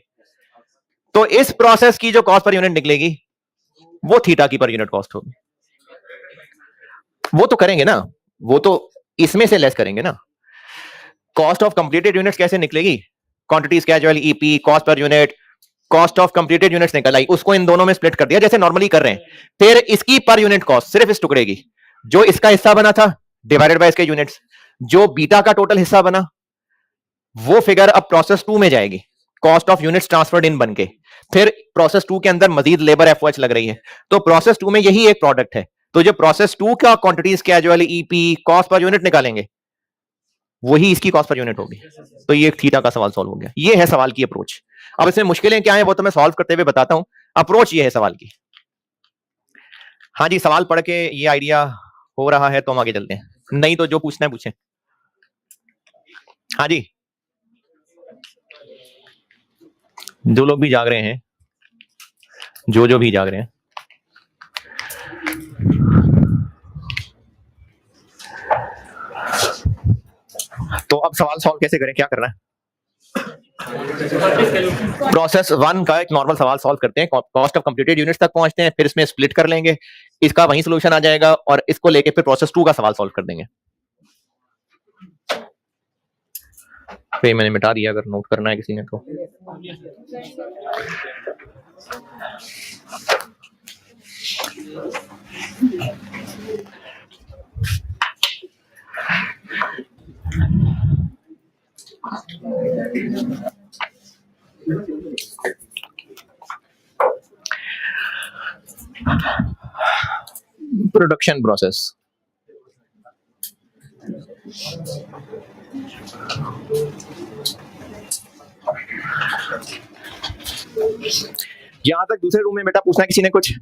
तो इस प्रोसेस की जो कॉस्ट पर यूनिट निकलेगी वो थीटा की पर यूनिट कॉस्ट होगी। वो तो करेंगे ना, वो तो इसमें से लेस करेंगे ना। कॉस्ट ऑफ कंप्लीटेड यूनिट्स कैसे निकलेगी? Quantity schedule, EP, cost per unit, cost of completed units निकल आई, उसको इन दोनों में स्प्लिट कर दिया जैसे नॉर्मली कर रहे हैं। फिर इसकी पर यूनिट कॉस्ट सिर्फ इस टुकड़े की, जो इसका हिस्सा बना था डिवाइडेड बाय इसके यूनिट्स, जो बीटा का टोटल हिस्सा बना, वो फिगर अब प्रोसेस 2 में जाएगी, कॉस्ट ऑफ यूनिट्स ट्रांसफर्ड इन बनके। फिर प्रोसेस 2 के अंदर मजीद लेबर एफओएच लग रही है, तो प्रोसेस 2 में यही एक प्रोडक्ट है। तो जो प्रोसेस 2 का quantity schedule, EP, cost per unit निकालेंगे, वही इसकी कॉस्ट पर यूनिट होगी। तो ये थीटा का सवाल सॉल्व हो गया। ये है सवाल की अप्रोच। अब इसमें मुश्किलें क्या है वो तो मैं सॉल्व करते हुए बताता हूं, अप्रोच ये है सवाल की। हाँ जी, सवाल पढ़ के ये आइडिया हो रहा है तो हम आगे चलते हैं, नहीं तो जो पूछना है पूछें। हाँ जी, जो लोग भी जाग रहे हैं, जो भी जाग रहे हैं, तो अब सवाल सॉल्व कैसे करें, क्या करना है? प्रोसेस 1 का एक नॉर्मल सवाल सॉल्व करते हैं, कॉस्ट ऑफ कंप्लीटेड यूनिट्स तक पहुंचते हैं, फिर इसमें स्प्लिट कर लेंगे, इसका वही सोल्यूशन आ जाएगा और इसको लेके फिर प्रोसेस 2 का सवाल सॉल्व कर देंगे। तो ये मैंने मिटा दिया, अगर नोट करना है किसी ने तो। प्रोडक्शन प्रोसेस, यहां तक दूसरे रूम में बेटा पूछना है किसी ने कुछ?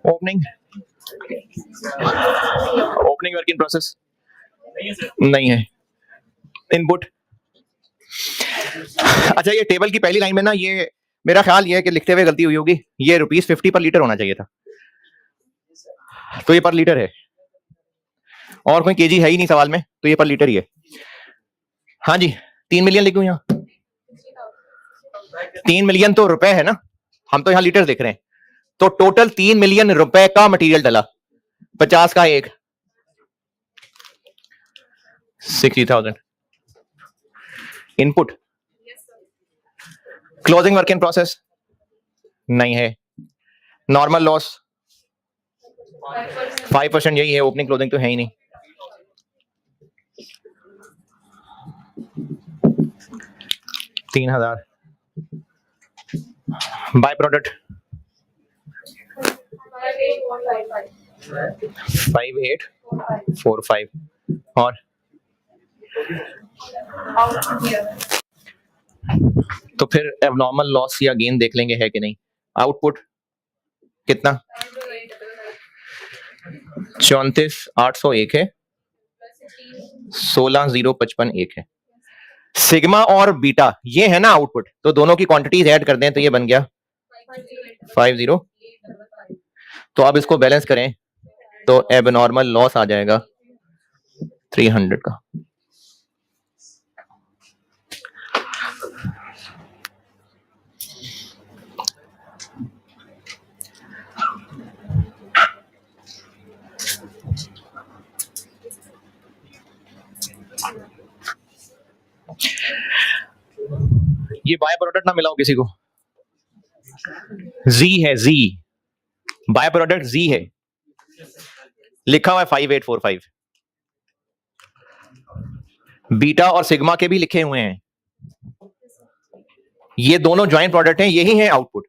ओपनिंग वर्क इन प्रोसेस नहीं है। इनपुट, अच्छा ये टेबल की पहली लाइन में ना, ये मेरा ख्याल ये है कि लिखते हुए गलती हुई होगी, ये ₹50 पर लीटर होना चाहिए था, तो ये पर लीटर है, और कोई केजी है ही नहीं सवाल में, तो ये पर लीटर ही है। हाँ जी, 3 मिलियन लिखूं यहाँ? 3 मिलियन तो रुपए है ना, हम तो यहाँ लीटर लिख रहे हैं, तो टोटल 3 मिलियन रुपए का मटेरियल डला, 50 का एक, 60,000। Input, closing work in process नहीं है। नॉर्मल लॉस 5% यही है, ओपनिंग क्लोजिंग तो है ही नहीं। $3,000। बाय प्रोडक्ट 5845 और तो फिर एबनॉर्मल लॉस या गेन देख लेंगे है कि नहीं। आउटपुट कितना? 34,801 है, 16,055 एक है। सिग्मा और बीटा ये है ना आउटपुट, तो दोनों की क्वांटिटीज ऐड कर दें तो ये बन गया 50। तो अब इसको बैलेंस करें तो एबनॉर्मल लॉस आ जाएगा 300 का। ये बाय प्रोडक्ट ना मिलाओ किसी को, जी है, जी बाय प्रोडक्ट जी है, लिखा हुआ है 5845। बीटा और सिग्मा के भी लिखे हुए हैं, ये दोनों ज्वाइंट प्रोडक्ट हैं, यही है आउटपुट।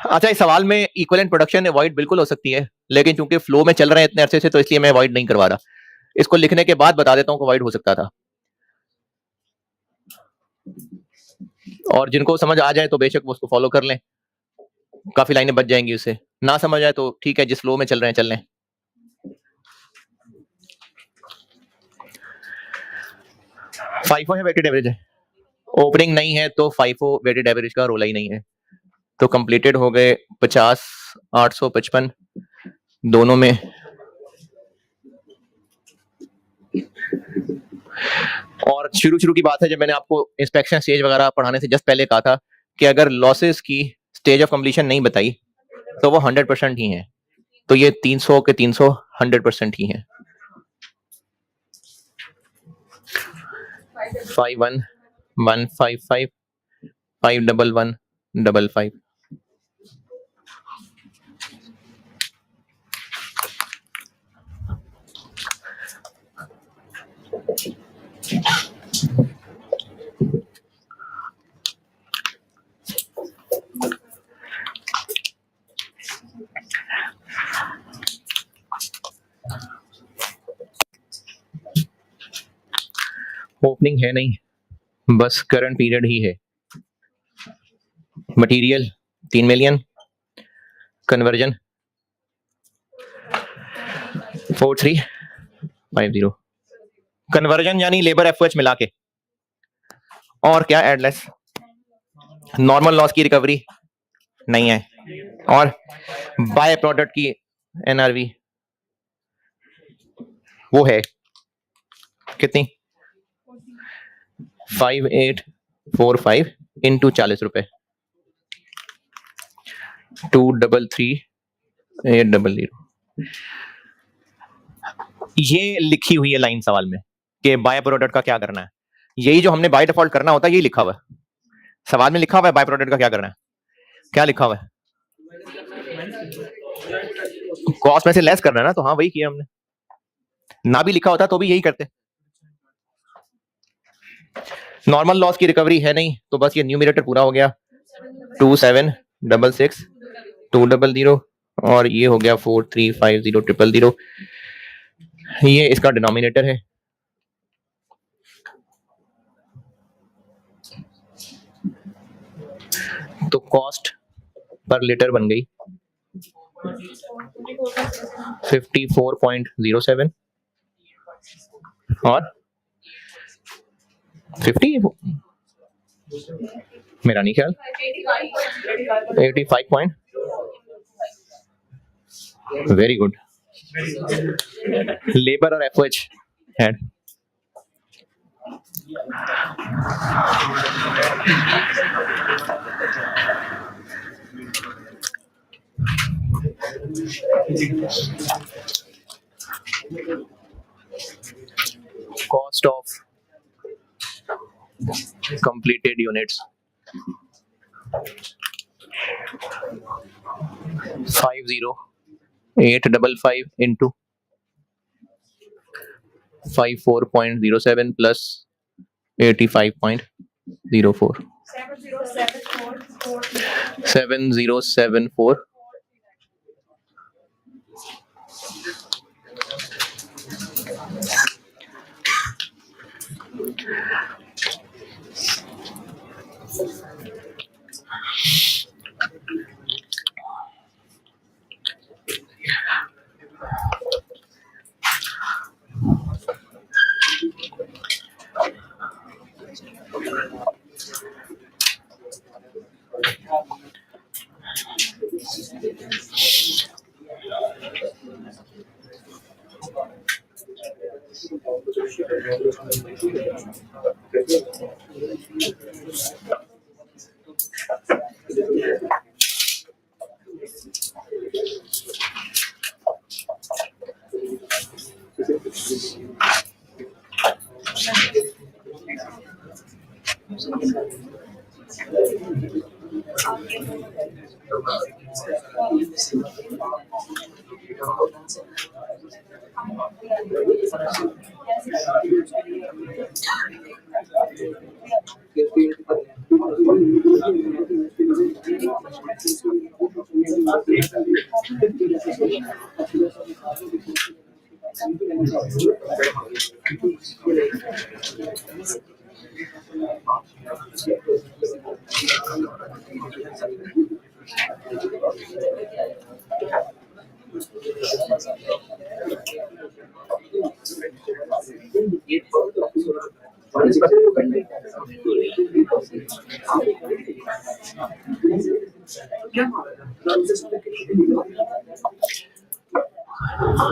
अच्छा, इस सवाल में इक्विवेलेंट प्रोडक्शन अवॉइड बिल्कुल हो सकती है, लेकिन चूंकि फ्लो में चल रहे हैं इतने अरसे से, तो इसलिए मैं अवॉइड नहीं करवा रहा। इसको लिखने के बाद बता देता हूं कि अवॉइड हो सकता था, और जिनको समझ आ जाए तो बेशक वो उसको फॉलो कर लें, काफी लाइनें बच जाएंगी उससे। ना समझ आए तो ठीक है, जिस फ्लो में चल रहे हैं चल लें। फाइफो है वेटेड एवरेज है, ओपनिंग नहीं है तो फाइफो वेटेड एवरेज का रोला ही नहीं है। तो कंप्लीटेड हो गए 50, 855 दोनों में। और शुरू की बात है, जब मैंने आपको इंस्पेक्शन स्टेज वगैरह पढ़ाने से जस्ट पहले कहा था कि अगर लॉसेस की स्टेज ऑफ कंप्लीशन नहीं बताई तो वो 100% ही है। तो ये 300 के 300 100% ही है। 51155 51155। ओपनिंग है नहीं, बस करंट पीरियड ही है। मटेरियल 3 मिलियन, कन्वर्जन 4350, कन्वर्जन यानी लेबर एफओएच मिला के, और क्या एडलेस, नॉर्मल लॉस की रिकवरी नहीं है, और बाय प्रोडक्ट की एनआरवी वो है कितनी, 5845 इंटू 40 रुपए, 233800। ये लिखी हुई है लाइन सवाल में कि बाय प्रोडक्ट का क्या करना है। यही जो हमने बाय डिफॉल्ट करना होता है, यही लिखा हुआ है सवाल में, लिखा हुआ है बाय प्रोडक्ट का क्या करना है। क्या लिखा हुआ है, कॉस्ट में से लेस करना है ना, तो हाँ वही किया हमने। ना भी लिखा होता तो भी यही करते। नॉर्मल लॉस की रिकवरी है नहीं, तो बस ये न्यूमरेटर पूरा हो गया, 2766 200, और ये हो गया 4350000। ये इसका डिनोमिनेटर है। तो कॉस्ट पर लीटर बन गई 54.07 और 50, मेरा नहीं ख्याल, 85 वेरी गुड। लेबर और एफओएच है। Cost of completed units 50855 into 54.07 plus 85.04, 7074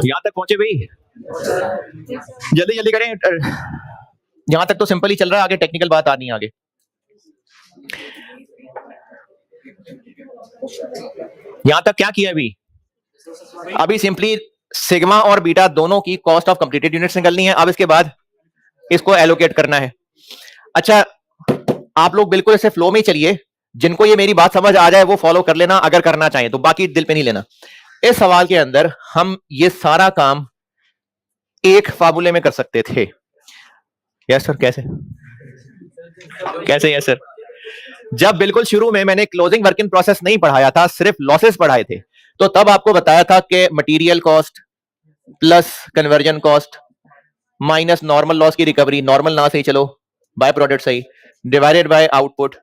यहां तक पहुंचे भाई? जल्दी जल्दी करें। यहां तक तो सिंपल ही चल रहा है, आगे टेक्निकल बात आनी है आगे। यहां तक क्या किया अभी? अभी सिंपली सिग्मा और बीटा दोनों की कॉस्ट ऑफ कंप्लीटेड यूनिट्स निकलनी है। अब इसके बाद इसको एलोकेट करना है। अच्छा, आप लोग बिल्कुल इसे फ्लो में ही चलिए। जिनको ये मेरी बात समझ आ जाए वो फॉलो कर लेना, अगर करना चाहें तो, बाकी दिल पे नहीं लेना। इस सवाल के अंदर हम ये सारा काम एक फार्मूले में कर सकते थे। यस सर, कैसे कैसे? यस सर, जब बिल्कुल शुरू में मैंने क्लोजिंग वर्क इन प्रोसेस नहीं पढ़ाया था, सिर्फ लॉसेस पढ़ाए थे, तो तब आपको बताया था कि material cost plus conversion cost minus normal loss की रिकवरी, नॉर्मल ना सही चलो बाय प्रोडक्ट सही, divided by output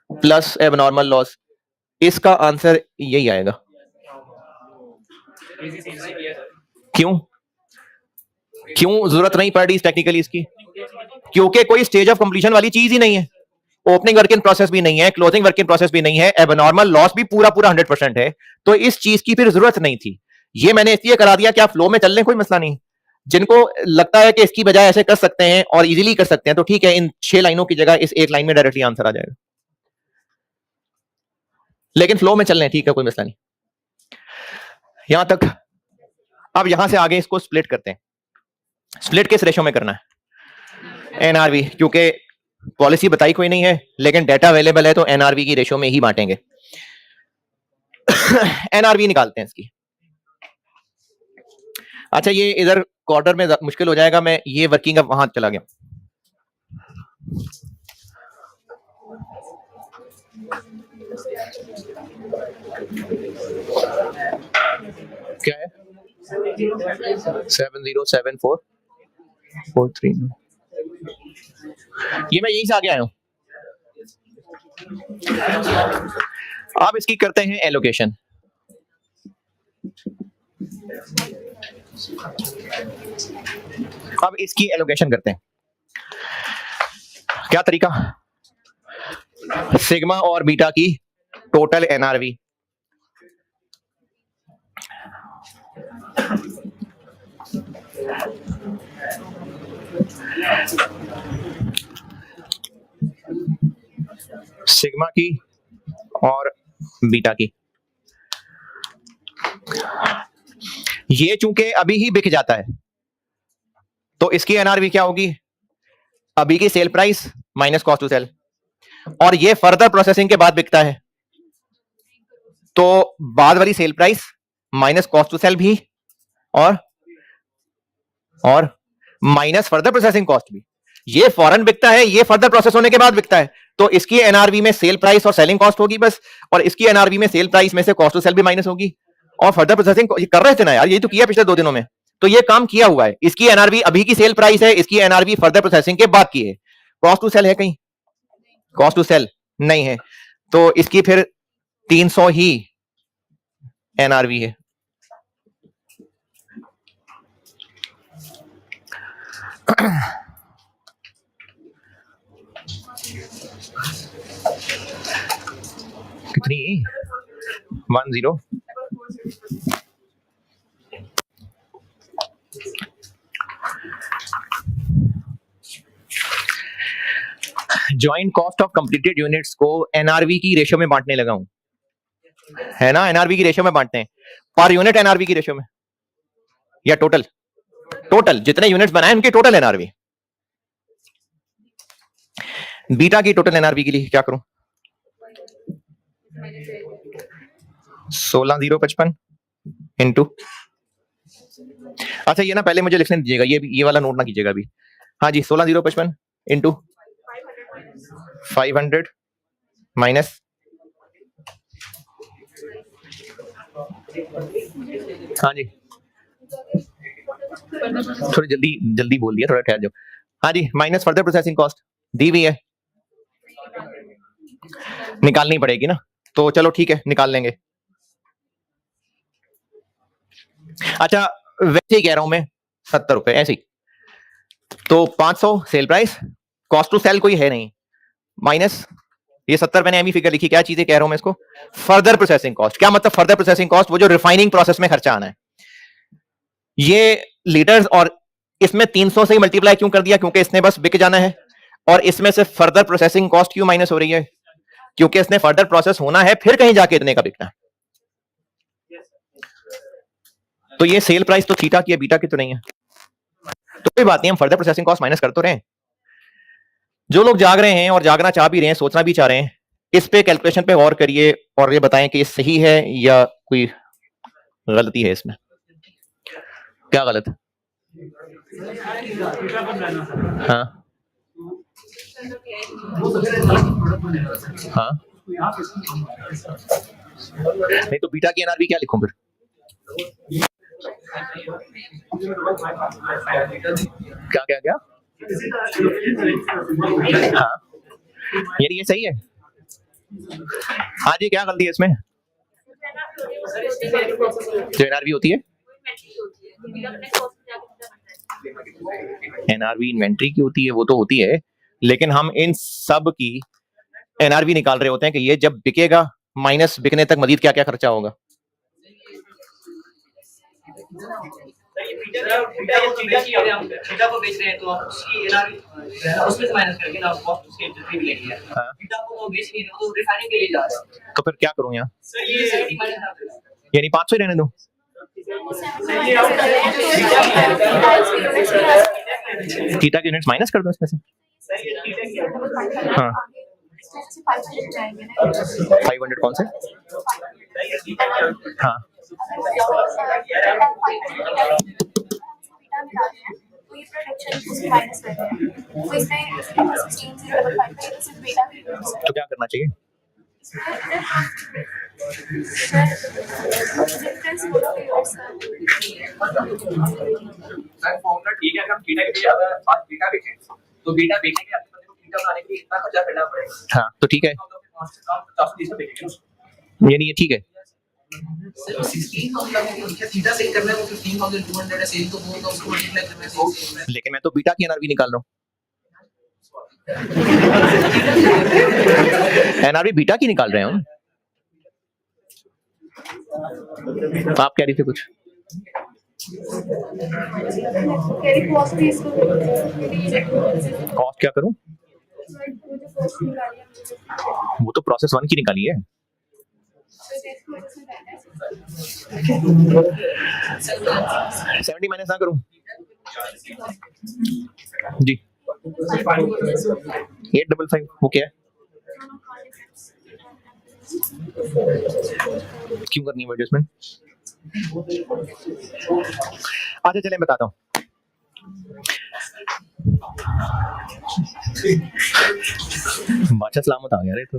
plus abnormal loss. इसका आंसर यही आएगा। क्यों क्यों जरूरत नहीं पड़ रही टेक्निकली इसकी? क्योंकि कोई स्टेज ऑफ कंप्लीशन वाली चीज ही नहीं है। ओपनिंग वर्क इन प्रोसेस भी नहीं है, क्लोजिंग वर्क इन प्रोसेस भी नहीं है, एबनॉर्मल लॉस भी पूरा पूरा 100% है। तो इस चीज की फिर जरूरत नहीं थी। ये मैंने इसलिए करा दिया कि आप फ्लो में चल लें, कोई मसला नहीं। जिनको लगता है कि इसकी बजाय ऐसे कर सकते हैं और इजीली कर सकते हैं, तो ठीक है, इन 6 लाइनों की जगह इस एक लाइन में डायरेक्टली आंसर आ जाएगा। लेकिन फ्लो में चल लें, ठीक है, कोई मसला नहीं। यहां तक। अब यहां से आगे इसको स्प्लिट करते हैं। स्प्लिट किस रेशो में करना है? एनआरवी, क्योंकि पॉलिसी बताई कोई नहीं है, लेकिन डाटा अवेलेबल है, तो एनआरवी की रेशो में ही बांटेंगे। एनआरवी निकालते हैं इसकी। अच्छा, ये इधर क्वार्टर में मुश्किल हो जाएगा, मैं ये वर्किंग अब वहां चला गया। क्या है? 707443। ये मैं यहीं से आगे आया हूं। अब इसकी करते हैं एलोकेशन। अब इसकी एलोकेशन करते हैं। क्या तरीका? सिग्मा और बीटा की टोटल एनआरवी, सिग्मा की और बीटा की। ये चूंकि अभी ही बिक जाता है, तो इसकी एनआरवी क्या होगी? अभी की sale price minus cost to sell. और ये फर्दर प्रोसेसिंग के बाद बिकता है, तो बाद वाली sale price minus cost to sell भी, और माइनस फर्दर प्रोसेसिंग कॉस्ट भी। ये फॉरन बिकता है, ये फर्दर प्रोसेस होने के बाद बिकता है, तो इसकी एनआरवी में सेल प्राइस और सेलिंग कॉस्ट होगी बस, और इसकी एनआरवी में सेल प्राइस में से कॉस्ट टू सेल भी माइनस होगी, और फर्दर प्रोसेसिंग कर रहे थे ना यार, ये तो किया पिछले 2 दिनों में, तो ये काम किया हुआ है। इसकी एनआरवी अभी की सेल प्राइस है, इसकी एनआरवी फर्दर प्रोसेसिंग के बाद की है। कॉस्ट टू सेल है कहीं? कॉस्ट टू सेल नहीं है, तो इसकी फिर 300 ही एनआरवी है। कितनी? 10। Joint cost of completed units को एनआरवी की रेशियो में बांटने लगा हूं, है ना? एनआरवी की रेशियो में बांटते हैं, पर यूनिट एनआरवी की रेशियो में, या टोटल? टोटल जितने यूनिट्स बनाए उनकी टोटल एनआरवी। बीटा की टोटल एनआरवी के लिए क्या करूं? 16,055 इंटू, अच्छा ये ना पहले मुझे लिखने दीजिएगा, ये वाला नोट ना कीजिएगा अभी। हाँ जी, 16,055 इंटू 500 माइनस, हाँ जी थोड़ी जल्दी जल्दी बोल दिया, थोड़ा ठहर जाओ। हाँ जी, माइनस फर्दर प्रोसेसिंग कॉस्ट दी हुई है, निकालनी पड़ेगी ना, तो चलो ठीक है निकाल लेंगे। अच्छा वैसे ही कह रहा हूं मैं 70 रुपए ऐसे ही, तो 500 sale price, cost to sell कोई है नहीं, माइनस ये 70 मैंने एमी फिगर लिखी, क्या चीजें कह रहा हूं मैं इसको, फर्दर प्रोसेसिंग कॉस्ट। क्या मतलब फर्दर प्रोसेसिंग कॉस्ट? वो जो रिफाइनिंग प्रोसेस में खर्चा आना है, ये लीटर्स, और इसमें 300 से ही मल्टीप्लाई क्यों कर दिया, क्योंकि इसने बस बिक जाना है, और इसमें से फर्दर प्रोसेसिंग कॉस्ट क्यों माइनस हो रही है, क्योंकि इसने फर्दर प्रोसेस होना है, फिर कहीं जाके इतने का बिकना है। तो ये सेल प्राइस तो थीटा की है, बीटा की तो नहीं है, तो कोई बात नहीं, हम फर्दर प्रोसेसिंग कॉस्ट माइनस कर तो रहे हैं। जो लोग जाग रहे हैं और जागना चाह भी रहे हैं, सोचना भी चाह रहे हैं, इस पे कैलकुलेशन पे गौर करिए और ये बताएं कि ये सही है या कोई गलती है इसमें। क्या गलत है? हाँ हाँ, नहीं तो बीटा की एनआरबी क्या लिखूं फिर? क्या क्या क्या? हाँ, यानी ये सही है। हाँ जी, क्या गलती है इसमें? जो एनआरबी होती है, एनआरबी इन्वेंट्री की होती है, वो तो होती है, लेकिन हम इन सब की एनआरबी निकाल रहे होते हैं कि ये जब बिकेगा माइनस बिकने तक मजीद क्या क्या खर्चा होगा। को बेच रहे हैं तो आप उसकी एनआरबी उसमें से माइनस करके ना कॉस्ट उसके जितनी भी लेनी है, बीटा को वो बेच नहीं रहे, वो तो रिफाइनिंग के लिए जा रहे हैं। तो फिर क्या करूं यहाँ? यानी 500 ही रहने दूं? थीटा के यूनिट्स माइनस कर दो इसमें से। हाँ 500 कौन से? हाँ तो क्या करना चाहिए? तो बीटा बेचेंगे आपके बंदे को बीटा बनाने के लिए इतना खर्चा करना पड़ेगा। हाँ तो ठीक है, यानी ये ठीक है। लेकिन मैं तो बीटा की एनआरबी निकाल रहा हूँ, एनआरबी बीटा की निकाल रहे हैं। आप कह रही थे कुछ? कॉस्ट क्या करूं? वो तो प्रोसेस 1 की निकाली है। 70 माइनस ना करूं जी, 855 वो क्या है? क्यों करनी है एडजस्टमेंट? अच्छा चलें बताता हूँ। बादशाह सलामत आ गया रे तो।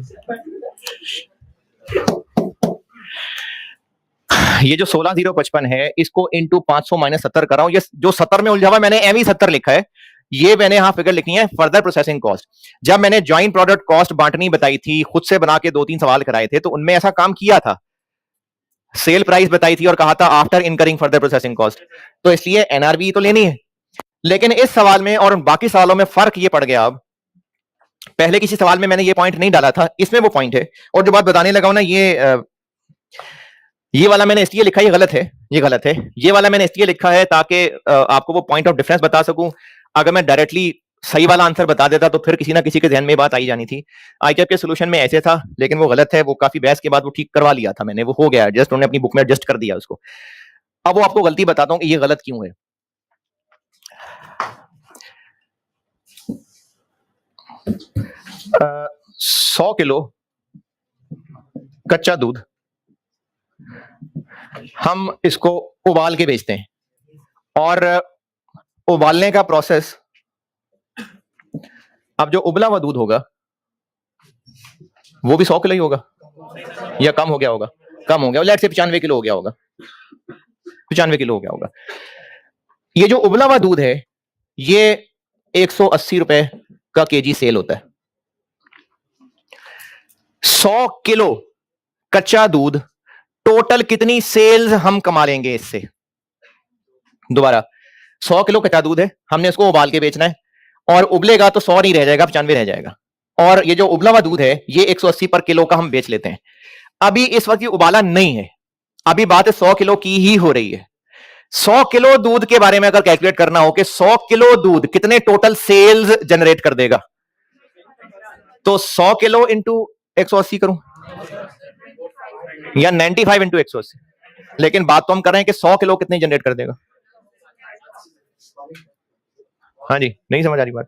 ये जो 16,055 है, इसको इंटू 500 माइनस 70 कर रहा हूं। ये जो 70 में उलझा हुआ, मैंने एम 70 लिखा है, ये मैंने यहां फिगर लिखी है फर्दर प्रोसेसिंग कॉस्ट। जब मैंने ज्वाइंट प्रोडक्ट कॉस्ट बांटनी बताई थी, खुद से बना के 2-3 सवाल कराए थे, तो उनमें ऐसा काम किया था, सेल प्राइस बताई थी और कहा था after incurring further processing cost, तो इसलिए एनआरबी तो लेनी है। लेकिन इस सवाल में और बाकी सवालों में फर्क ये पड़ गया। अब पहले किसी सवाल में मैंने ये पॉइंट नहीं डाला था, इसमें वो पॉइंट है, और जो बात बताने लगा हूं ना, ये वाला मैंने इसलिए लिखा, ये गलत है, ये गलत है। ये वाला मैंने इसलिए लिखा है ताकि आपको वो पॉइंट ऑफ डिफरेंस बता सकूं। अगर मैं डायरेक्टली सही वाला आंसर बता देता तो फिर किसी ना किसी के ध्यान में बात आई जानी थी। आईकैप के सोल्यूशन में ऐसे था, लेकिन वो गलत है, वो काफी बहस के बाद वो ठीक करवा लिया था मैंने, वो हो गया, जस्ट उन्होंने अपनी बुक में एडजस्ट कर दिया उसको। अब वो आपको गलती बताता हूं कि ये गलत क्यों है। 100 किलो कच्चा दूध हम इसको उबाल के बेचते हैं, और उबालने का प्रोसेस, अब जो उबला हुआ दूध होगा वो भी 100 किलो ही होगा या कम हो गया होगा? कम हो गया, लेट से 95 किलो हो गया होगा, 95 किलो हो गया होगा। ये जो उबला हुआ दूध है ये 180 रुपए का केजी सेल होता है। 100 किलो कच्चा दूध, टोटल कितनी सेल्स हम कमा लेंगे इससे? दोबारा, 100 किलो कच्चा दूध है, हमने इसको उबाल के बेचना है, और उबलेगा तो 100 नहीं रह जाएगा, 95 रह जाएगा। और ये जो उबला हुआ दूध है ये 180 पर किलो का हम बेच लेते हैं। अभी इस वक्त ये उबाला नहीं है, अभी बात 100 किलो की ही हो रही है। 100 किलो दूध के बारे में अगर कैलकुलेट करना हो कि 100 किलो दूध कितने टोटल सेल्स जनरेट कर देगा, तो 100 किलो इंटू 180 करूं या 95 इंटू 180? लेकिन बात तो हम कर रहे हैं कि 100 किलो कितने जनरेट कर देगा। हाँ जी, नहीं समझ आ रही बात?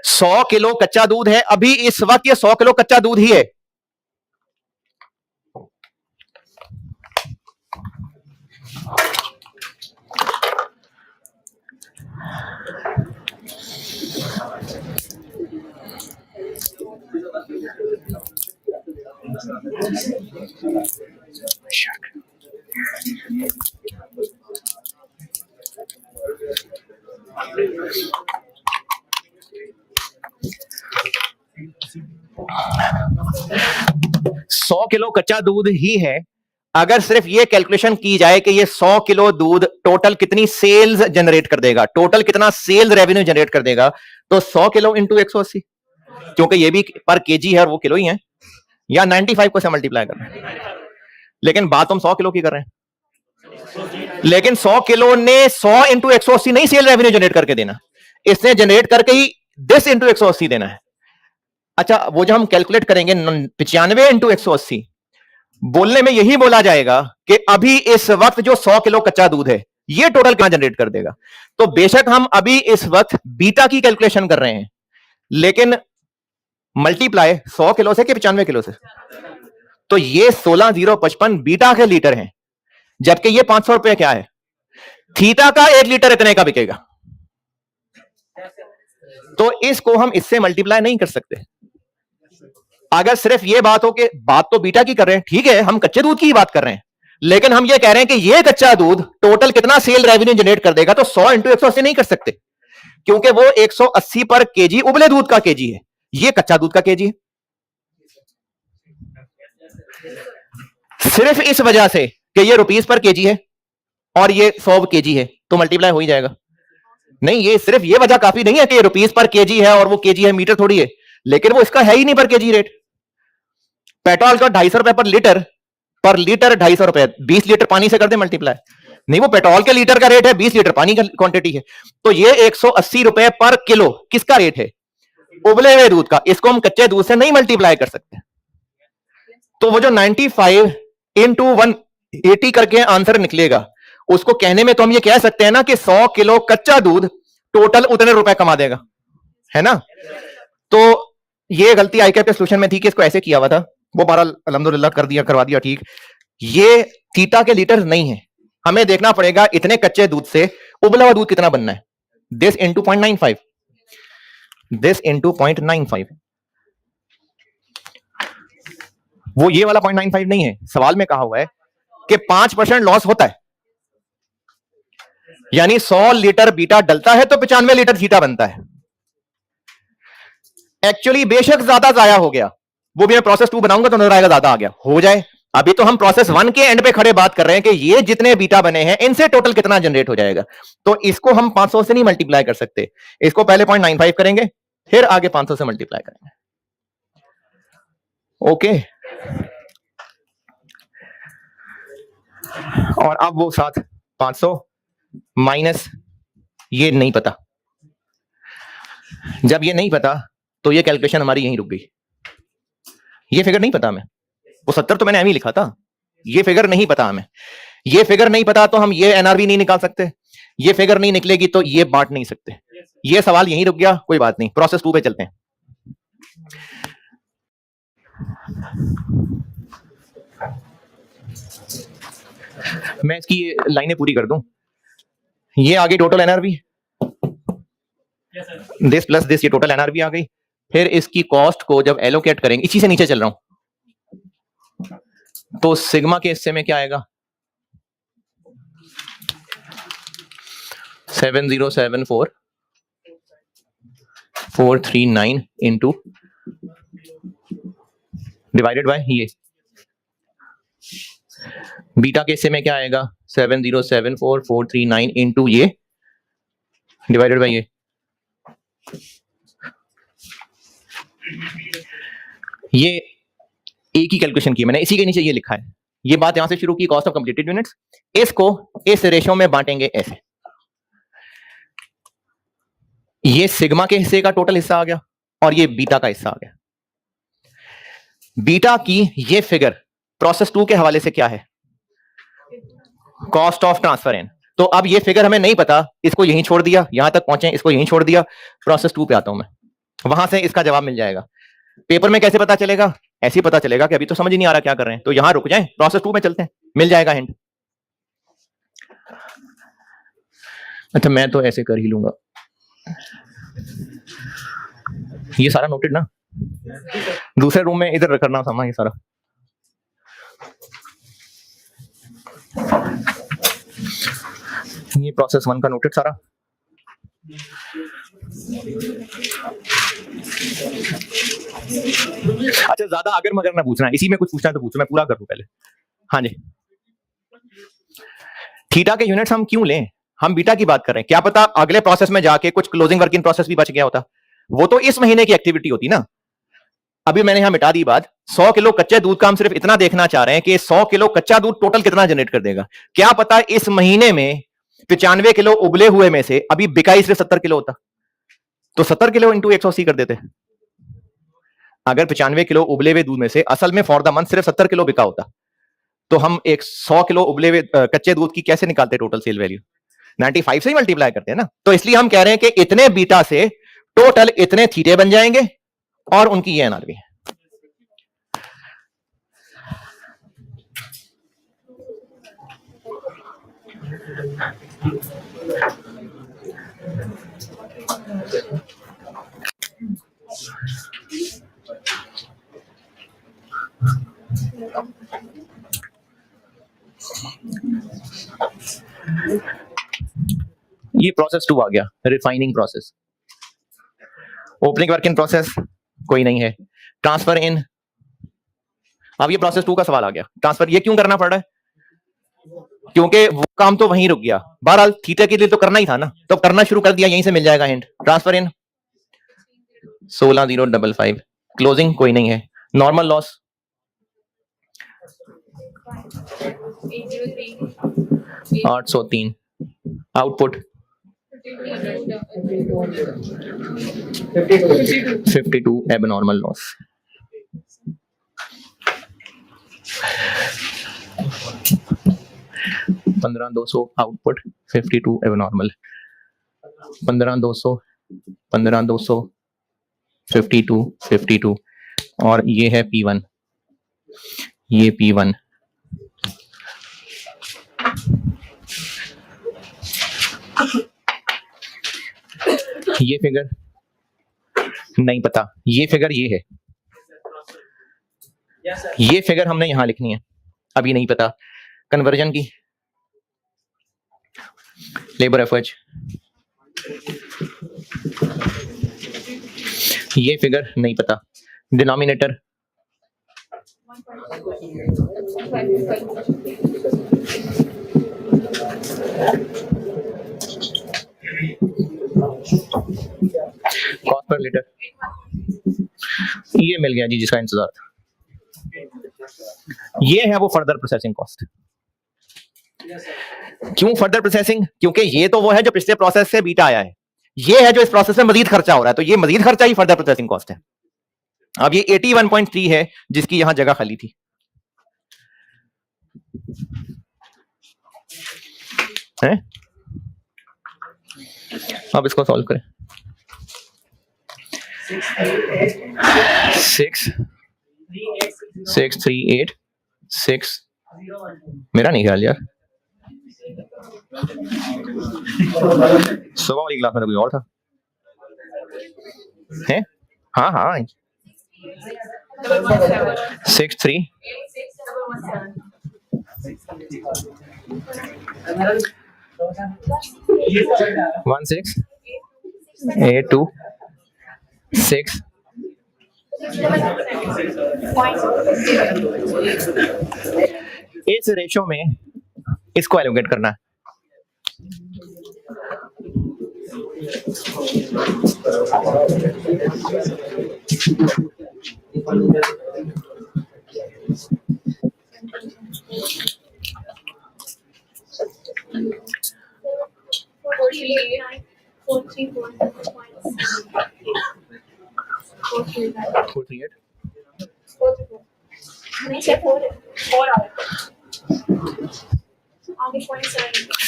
100 किलो कच्चा दूध है, अभी इस वक्त ये 100 किलो कच्चा दूध ही है। सौ किलो कच्चा दूध ही है। अगर सिर्फ ये कैलकुलेशन की जाए कि ये 100 किलो दूध टोटल कितनी सेल्स जनरेट कर देगा, टोटल कितना सेल्स रेवेन्यू जनरेट कर देगा, तो 100 किलो इंटू 180, क्योंकि ये भी पर केजी है और वो किलो ही है, या 95 को से मल्टीप्लाई कर रहे हैं। लेकिन बात हम 100 किलो की कर रहे हैं, लेकिन 100 किलो ने 100 इंटू 180 नहीं सेल रेवेन्यू जनरेट करके देना, इसने जनरेट करके ही 10 इंटू 180 देना है। अच्छा, वो जो हम कैलकुलेट करेंगे 95 इंटू 180, बोलने में यही बोला जाएगा कि अभी इस वक्त जो 100 किलो कच्चा दूध है ये टोटल क्या जनरेट कर देगा। तो बेशक हम अभी इस वक्त बीटा की कैलकुलेशन कर रहे हैं, लेकिन मल्टीप्लाई 100 किलो से कि 95 किलो से, तो ये 16055 बीटा के लीटर हैं, जबकि ये 500 रुपए क्या है, थीटा का 1 लीटर इतने का बिकेगा। तो इसको हम इससे मल्टीप्लाई नहीं कर सकते। अगर सिर्फ ये बात हो कि बात तो बीटा की कर रहे हैं, ठीक है, हम कच्चे दूध की ही बात कर रहे हैं, लेकिन हम ये कह रहे हैं कि ये कच्चा दूध टोटल कितना सेल रेवेन्यू जनरेट कर देगा, तो 100 इंटू 180 नहीं कर सकते, क्योंकि वो 180 पर केजी उबले दूध का केजी है, ये कच्चा दूध का केजी है। सिर्फ इस वजह से कि ये रुपीस पर केजी है और ये 100 केजी है, तो मल्टीप्लाई हो ही जाएगा। नहीं, ये सिर्फ ये वजह काफी नहीं है कि रुपीस पर केजी है और वो केजी है, मीटर थोड़ी है, लेकिन वो इसका है ही नहीं पर केजी रेट। पेट्रोल का 250 रुपए पर लीटर 250 रुपए, 20 लीटर पानी से कर दे मल्टीप्लाई, नहीं, वो पेट्रोल के लीटर का रेट है, 20 लीटर पानी का क्वांटिटी है, तो ये 180 रुपए पर किलो किसका रेट है, उबले हुए दूध का। इसको हम कच्चे दूध से नहीं मल्टीप्लाई कर सकते। तो वो जो 95 इंटू 180 करके आंसर निकलेगा, उसको कहने में तो हम ये कह सकते हैं ना कि 100 किलो कच्चा दूध टोटल उतने रुपए कमा देगा, है ना। तो ये गलती आईकैप के सोल्यूशन में थी कि इसको ऐसे किया हुआ था, वो बहरहाल अल्हम्दुलिल्लाह करवा दिया ठीक। ये थीटा के लीटर नहीं है, हमें देखना पड़ेगा इतने कच्चे दूध से उबला हुआ दूध कितना बनना है, दिस इंटू 0.95, दिस इंटू 0.95। वो ये वाला 0.95 नहीं है, सवाल में कहा हुआ है कि 5% लॉस होता है, यानी 100 लीटर बीटा डलता है तो 95 लीटर थीटा बनता है। एक्चुअली बेशक ज्यादा जाया हो गया, वो भी मैं प्रोसेस 2 बनाऊंगा तो नजर आएगा ज्यादा आ गया, हो जाए। अभी तो हम प्रोसेस 1 के एंड पे खड़े बात कर रहे हैं कि ये जितने बीटा बने हैं इनसे टोटल कितना जनरेट हो जाएगा। तो इसको हम 500 से नहीं मल्टीप्लाई कर सकते, इसको पहले 0.95 करेंगे, फिर आगे 500 से मल्टीप्लाई करेंगे। ओके, और अब वो साथ 500 माइनस ये नहीं पता, जब ये नहीं पता तो ये कैलकुलेशन हमारी यहीं रुक गई। ये फिगर नहीं पता हमें, वो 70 तो मैंने एम ही लिखा था, ये फिगर नहीं पता हमें। ये फिगर नहीं पता तो हम ये एनआरबी नहीं निकाल सकते, ये फिगर नहीं निकलेगी तो ये बांट नहीं सकते। ये सवाल यहीं रुक गया, कोई बात नहीं, प्रोसेस 2 पे चलते हैं। मैं इसकी ये लाइनें पूरी कर दूं। ये आगे total NRV, this plus this, ये टोटल एनआरवी आ गई। फिर इसकी कॉस्ट को जब एलोकेट करेंगे, इसी से नीचे चल रहा हूं, तो सिग्मा के हिस्से में क्या आएगा, 7074439 इंटू डिवाइडेड बाय ये। बीटा के हिस्से में क्या आएगा, 7074439 इंटू ये डिवाइडेड बाय ये। ये एक ही कैलकुलेशन की मैंने, इसी के नीचे ये लिखा है। ये बात यहां से शुरू की, कॉस्ट ऑफ कंप्लीटेड यूनिट्स। इसको इस रेशो में बांटेंगे ऐसे। ये सिग्मा के हिस्से का टोटल हिस्सा आ गया और ये बीटा का हिस्सा आ गया। बीटा की ये फिगर प्रोसेस 2 के हवाले से क्या है, कॉस्ट ऑफ ट्रांसफर इन। तो अब ये फिगर हमें नहीं पता, इसको यहीं छोड़ दिया, यहां तक पहुंचे, इसको यहीं छोड़ दिया, प्रोसेस 2 पे आता हूं मैं, वहां से इसका जवाब मिल जाएगा। पेपर में कैसे पता चलेगा, ऐसे ही पता चलेगा कि अभी तो समझ ही नहीं आ रहा क्या कर रहे हैं, तो यहां रुक जाएं, प्रोसेस 2 में चलते हैं, मिल जाएगा हिंट। अच्छा मैं तो ऐसे कर ही लूंगा, ये सारा नोटेड ना, दूसरे रूम में इधर करना सामान ये सारा। ये प्रोसेस 1 का नोटेड सारा। अच्छा ज्यादा अगर मगर ना पूछना है, इसी में कुछ पूछना है तो पूछो, मैं पूरा कर दूं पहले। हाँ जी, थीटा के यूनिट्स हम क्यों लें, हम बीटा की बात कर रहे हैं, क्या पता अगले प्रोसेस में जाके कुछ क्लोजिंग वर्क इन प्रोसेस भी बच गया होता, वो तो इस महीने की एक्टिविटी होती ना। अभी मैंने यहां मिटा दी बात, 100 किलो कच्चे दूध का हम सिर्फ इतना देखना चाह रहे हैं कि 100 किलो कच्चा दूध टोटल कितना जनरेट कर देगा। क्या पता इस महीने में 95 किलो उबले हुए में से अभी बिकाई सिर्फ 70 किलो होता, तो 70 किलो इंटू 180 कर देते। अगर 95 किलो उबले हुए दूध में से असल में फॉर द मंथ सिर्फ 70 किलो बिका होता, तो हम एक 100 किलो उबले हुए कच्चे दूध की कैसे निकालते टोटल सेल वैल्यू, 95 से ही मल्टीप्लाई करते हैं ना। तो इसलिए हम कह रहे हैं कि इतने बीटा से टोटल इतने थीटे बन जाएंगे और उनकी ये एनआरवी है। ये प्रोसेस 2 आ गया, refining process. Opening work in process कोई नहीं है, ट्रांसफर इन। अब ये प्रोसेस 2 का सवाल आ गया, ट्रांसफर ये क्यों करना पड़ रहा है, क्योंकि वो काम तो वहीं रुक गया, बहरहाल थीटा के लिए तो करना ही था ना, तो करना शुरू कर दिया, यहीं से मिल जाएगा हिंट। ट्रांसफर इन 16055, क्लोजिंग कोई नहीं है, normal loss 803, output 52 abnormal loss. पंद्रह 200 आउटपुट, 52 एबनॉर्मल, 15,200 15,200 52 और ये है P1, ये P1। ये फिगर नहीं पता, ये फिगर ये है, ये फिगर हमने यहां लिखनी है, अभी नहीं पता। कन्वर्जन की लेबर एफर्ट, ये फिगर नहीं पता। डिनोमिनेटर कॉस्ट पर लीटर, ये मिल गया जी जिसका इंतजार था। ये है वो फर्दर प्रोसेसिंग कॉस्ट। क्यों फर्दर प्रोसेसिंग, क्योंकि ये तो वो है जो पिछले प्रोसेस से बीटा आया है, ये है जो इस प्रोसेस में मजीद खर्चा हो रहा है, तो ये मजीद खर्चा ही फर्दर प्रोसेसिंग कॉस्ट है। अब ये 81.3 है जिसकी यहां जगह खाली थी, है? अब इसको सॉल्व करें। 6 6 3 8 6, मेरा नहीं ख्याल यार, सुबह वाली क्लास में तो कोई और था है। हाँ हाँ 6 3 1 6 8 2 6। इस रेशो में इसको एलोकेट करना है।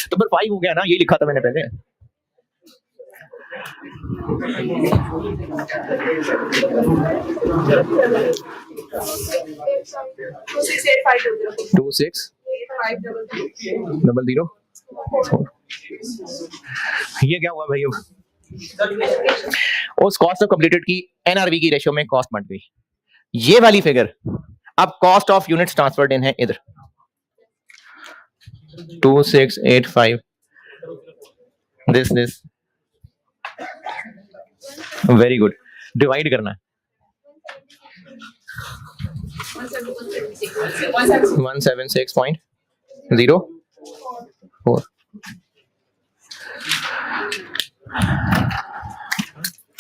नंबर 5 हो गया ना, ये लिखा था मैंने पहले। टू सिक्स डबल 0 ये क्या हुआ भाई? उस कॉस्ट ऑफ कंप्लीटेड की एनआरवी की रेशियो में कॉस्ट बढ़ गई। ये वाली फिगर अब कॉस्ट ऑफ यूनिट्स ट्रांसफर्ड इन है इधर 2685 दिस वेरी गुड। डिवाइड करना है 176.04।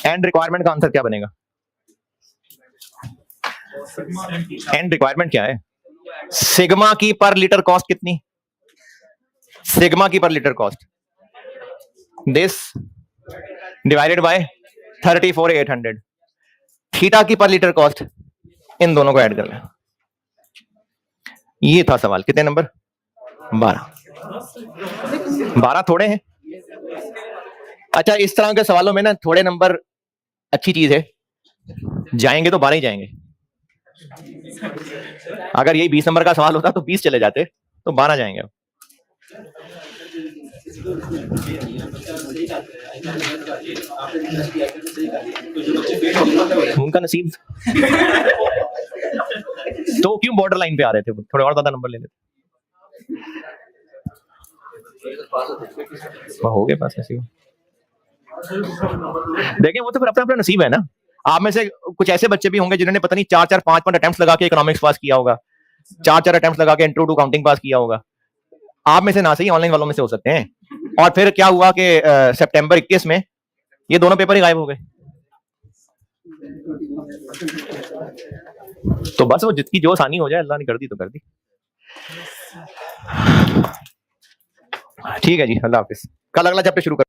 एंड रिक्वायरमेंट का आंसर क्या बनेगा? एंड रिक्वायरमेंट क्या है? सिग्मा की पर लीटर कॉस्ट कितनी? सिग्मा की पर litre cost this divided by 34,800। Theta की पर लीटर कॉस्ट, इन दोनों को ऐड कर लें। ये था सवाल। कितने नंबर? 12 थोड़े हैं। अच्छा, इस तरह के सवालों में ना थोड़े नंबर अच्छी चीज है, जाएंगे तो 12 ही जाएंगे। अगर यही 20 नंबर का सवाल होता तो 20 चले जाते, तो 12 जाएंगे। उनका नसीब। तो क्यों बॉर्डर लाइन पे आ रहे थे? थोड़े और ज्यादा नंबर ले लेते। हो गए पास नसीब। देखें, वो तो फिर अपना अपना नसीब है ना। आप में से कुछ ऐसे बच्चे भी होंगे जिन्होंने पता नहीं 4 5 अटेम्प्ट लगा के इकोनॉमिक्स पास किया होगा, 4 अटेम्प्ट लगा के इंट्रो टू काउंटिंग पास किया होगा। आप में से ना सही, ऑनलाइन वालों में से हो सकते हैं। और फिर क्या हुआ कि सितंबर 21 में ये दोनों पेपर ही गायब हो गए। तो बस वो जितनी जो आसानी हो जाए, अल्लाह ने कर दी तो कर दी। ठीक है जी, अल्लाह हाफिज। कल अगला चैप्टर शुरू कर।